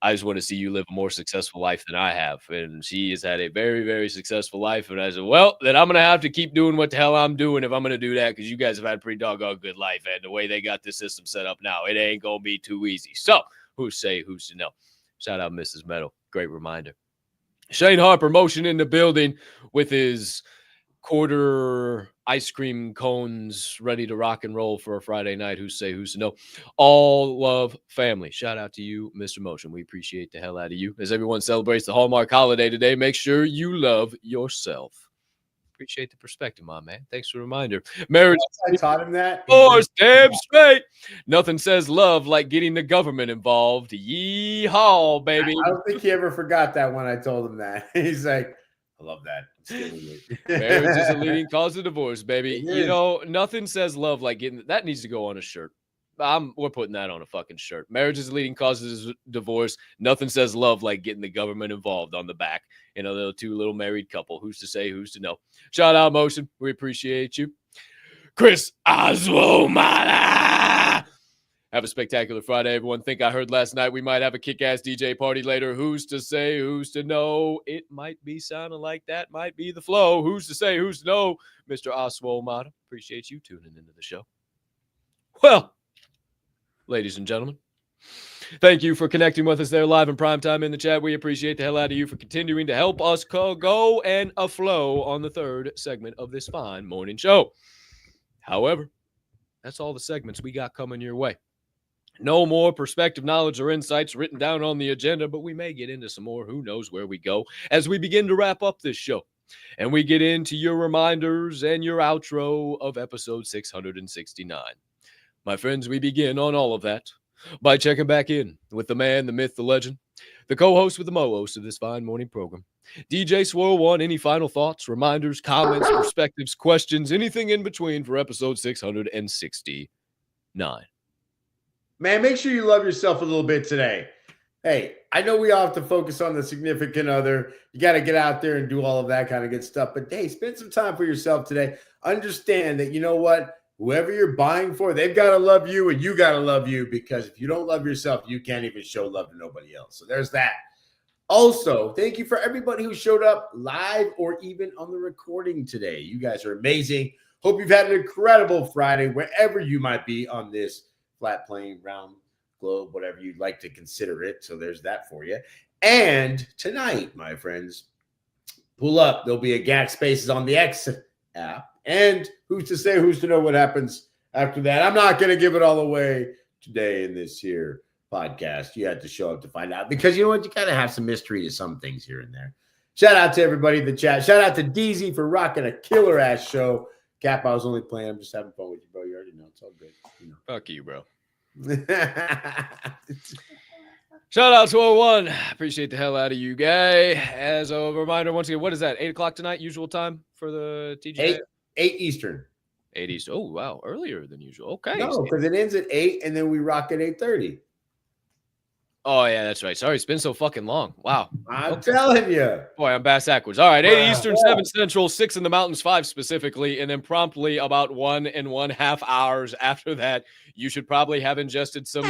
I just want to see you live a more successful life than I have. And she has had a very, very successful life. And I said, well, then I'm going to have to keep doing what the hell I'm doing if I'm going to do that, because you guys have had a pretty doggone good life. And the way they got this system set up now, it ain't going to be too easy. So who's say, who's to know? Shout out Mrs. Metal. Great reminder. Shane Harper motion in the building with his quarter ice cream cones ready to rock and roll for a Friday night. Who's say, who's to know? All love family. Shout out to you, Mr. Motion. We appreciate the hell out of you. As everyone celebrates the Hallmark holiday today, make sure you love yourself. Appreciate the perspective, my man. Thanks for the reminder. Marriage. I taught him that. Course, damn straight. Nothing says love like getting the government involved. Yeehaw, baby. I don't think he ever forgot that when I told him that. He's like, I love that. Marriage is a leading cause of divorce, baby. You know, nothing says love like getting that. Needs to go on a shirt. We're putting that on a fucking shirt. Marriage is a leading cause of divorce. Nothing says love like getting the government involved on the back. You know, the two little married couple. Who's to say, who's to know? Shout out, Motion. We appreciate you. Chris Oswomana. Have a spectacular Friday, everyone. Think I heard last night we might have a kick-ass DJ party later. Who's to say, who's to know? It might be sounding like that might be the flow. Who's to say, who's to know? Mr. Oswomana. Appreciate you tuning into the show. Well, ladies and gentlemen, thank you for connecting with us there live in primetime in the chat. We appreciate the hell out of you for continuing to help us go and aflow on the third segment of this fine morning show. However, that's all the segments we got coming your way. No more perspective, knowledge, or insights written down on the agenda, but we may get into some more. Who knows where we go as we begin to wrap up this show. And we get into your reminders and your outro of episode 669. My friends, we begin on all of that by checking back in with the man, the myth, the legend, the co-host with the mo-host of this fine morning program, DJ Swirl One. Any final thoughts, reminders, comments, perspectives, questions, anything in between for episode 669? Man, make sure you love yourself a little bit today. Hey, I know we all have to focus on the significant other. You got to get out there and do all of that kind of good stuff. But hey, spend some time for yourself today. Understand that, you know what? Whoever you're buying for, they've got to love you and you got to love you, because if you don't love yourself, you can't even show love to nobody else. So there's that. Also, thank you for everybody who showed up live or even on the recording today. You guys are amazing. Hope you've had an incredible Friday wherever you might be on this flat plane, round globe, whatever you'd like to consider it. So there's that for you. And tonight, my friends, pull up. There'll be a GAC Spaces on the X app. And who's to say, who's to know what happens after that? I'm not going to give it all away today in this here podcast. You had to show up to find out because you know what? You got to have some mystery to some things here and there. Shout out to everybody in the chat. Shout out to DZ for rocking a killer ass show. Cap, I was only playing. I'm just having fun with you, bro. You already know. It's all good. You know. Fuck you, bro. Shout out to One. Appreciate the hell out of you, guy. As a reminder, once again, what is that? 8 o'clock tonight, usual time for the TGA? 8 Eastern. 8 Eastern. Oh, wow. Earlier than usual. Okay. No, because it ends at 8 and then we rock at 8:30. Oh, yeah, that's right. Sorry, it's been so fucking long. Wow. I'm telling you. Boy, I'm bass backwards. All right, 8 Wow. Eastern, 7 Central, 6 in the mountains, 5 specifically, and then promptly about 1.5 hours after that, you should probably have ingested some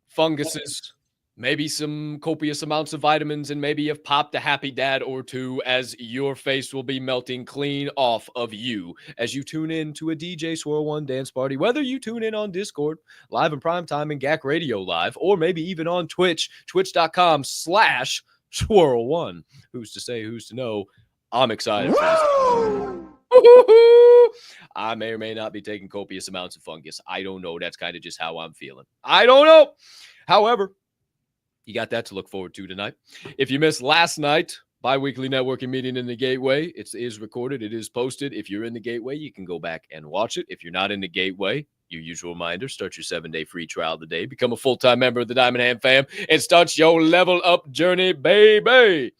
funguses, maybe some copious amounts of vitamins, and maybe you've popped a happy dad or two as your face will be melting clean off of you as you tune in to a DJ Swirl One dance party, whether you tune in on Discord, live in prime time and GAC Radio Live, or maybe even on Twitch, twitch.com/Swirl One. Who's to say, who's to know? I'm excited for this. I may or may not be taking copious amounts of fungus. I don't know. That's kind of just how I'm feeling. I don't know. However, you got that to look forward to tonight. If you missed last night, bi-weekly networking meeting in the Gateway, it is recorded. It is posted. If you're in the Gateway, you can go back and watch it. If you're not in the Gateway, your usual reminder, start your 7-day free trial today. Become a full-time member of the Diamond Hand fam and start your level up journey, baby.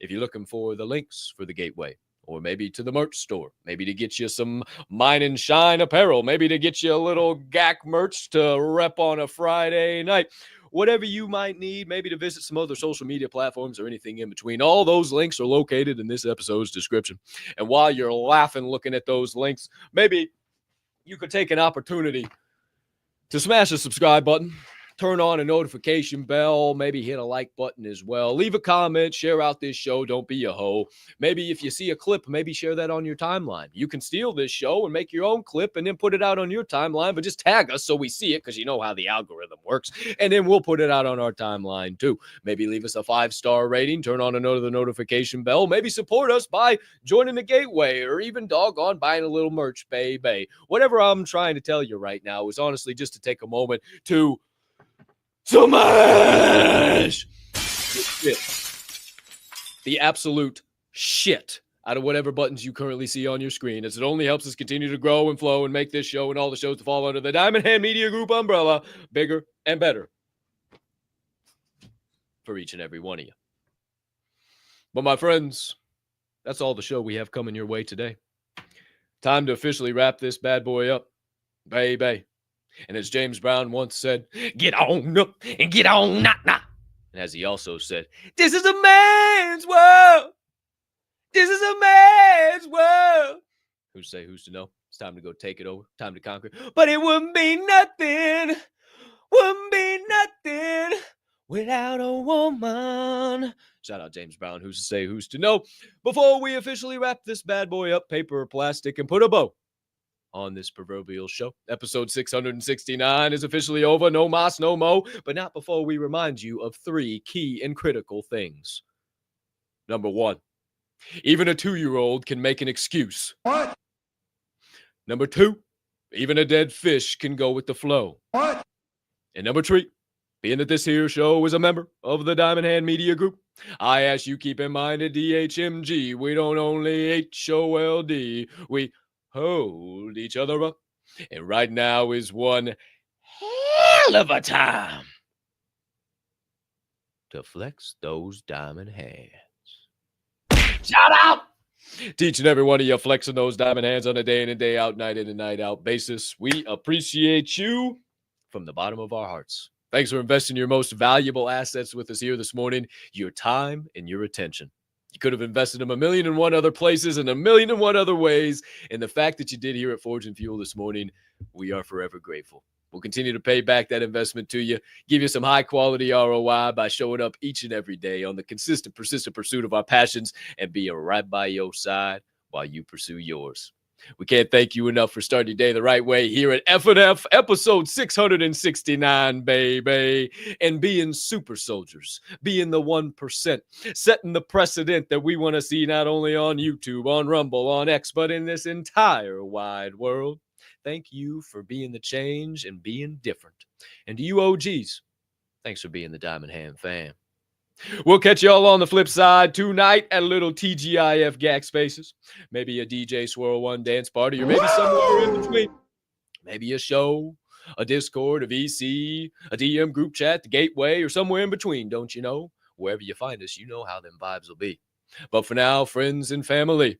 If you're looking for the links for the Gateway, or maybe to the merch store, maybe to get you some Mine and Shine apparel, maybe to get you a little GAC merch to rep on a Friday night, whatever you might need, maybe to visit some other social media platforms or anything in between. All those links are located in this episode's description. And while you're laughing looking at those links, maybe you could take an opportunity to smash the subscribe button, turn on a notification bell, maybe hit a like button as well. Leave a comment, share out this show. Don't be a hoe. Maybe if you see a clip, maybe share that on your timeline. You can steal this show and make your own clip and then put it out on your timeline, but just tag us so we see it because you know how the algorithm works. And then we'll put it out on our timeline too. Maybe leave us a 5-star rating, turn on another notification bell. Maybe support us by joining the Gateway or even doggone buying a little merch, baby. Whatever I'm trying to tell you right now is honestly just to take a moment to smash the absolute shit out of whatever buttons you currently see on your screen, as it only helps us continue to grow and flow and make this show and all the shows to fall under the Diamond Hand Media Group umbrella bigger and better for each and every one of you. But my friends, that's all the show we have coming your way today. Time to officially wrap this bad boy up, baby. And as James Brown once said, get on up and get on knock knock. And as he also said, this is a man's world. This is a man's world. Who's to say, who's to know? It's time to go take it over. Time to conquer. But it wouldn't be nothing. Wouldn't be nothing without a woman. Shout out James Brown. Who's to say, who's to know? Before we officially wrap this bad boy up, paper or plastic, and put a bow on this proverbial show. Episode 669 is officially over. No mas, no mo, but not before we remind you of 3 key and critical things. Number 1, even a 2-year-old can make an excuse. What? Number 2, even a dead fish can go with the flow. What? And number 3, being that this here show is a member of the Diamond Hand Media Group, I ask you keep in mind at DHMG, we don't only HOLD, we hold each other up. And right now is one hell of a time to flex those diamond hands. Shout out to each and every one of you flexing those diamond hands on a day in and day out, night in and night out basis. We appreciate you from the bottom of our hearts. Thanks for investing your most valuable assets with us here this morning, your time and your attention. You could have invested them 1,000,001 other places and 1,000,001 other ways. And the fact that you did here at Forge and Fuel this morning, we are forever grateful. We'll continue to pay back that investment to you, give you some high quality ROI by showing up each and every day on the consistent, persistent pursuit of our passions and being right by your side while you pursue yours. We can't thank you enough for starting your day the right way here at F&F, episode 669, baby. And being super soldiers, being the 1%, setting the precedent that we want to see not only on YouTube, on Rumble, on X, but in this entire wide world. thank you for being the change and being different. And to you OGs, thanks for being the Diamond Hand fam. We'll catch y'all on the flip side tonight at a little TGIF GAC Spaces. Maybe a DJ Swirl One dance party, or maybe somewhere in between. Maybe a show, a Discord, a VC, a DM group chat, the Gateway, or somewhere in between, don't you know? Wherever you find us, you know how them vibes will be. But for now, friends and family,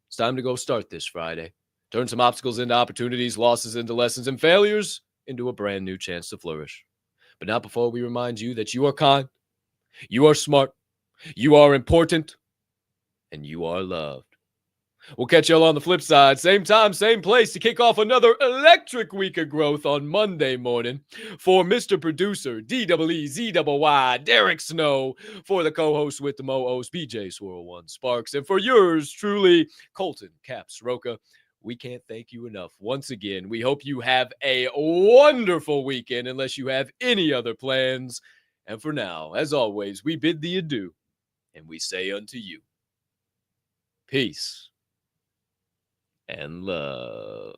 it's time to go start this Friday. Turn some obstacles into opportunities, losses into lessons, and failures into a brand new chance to flourish. But not before we remind you that you are kind, you are smart, you are important, and you are loved. We'll catch y'all on the flip side, same time, same place, to kick off another electric week of growth on Monday morning. For Mr. Producer, DEEZYY, Derek Snow, for the co-host with the Mo-Os, BJ Swirl One Sparks, and for yours truly, Colton Capp Swirl. We can't thank you enough. Once again, we hope you have a wonderful weekend, unless you have any other plans. And for now, as always, we bid thee adieu, and we say unto you, peace and love.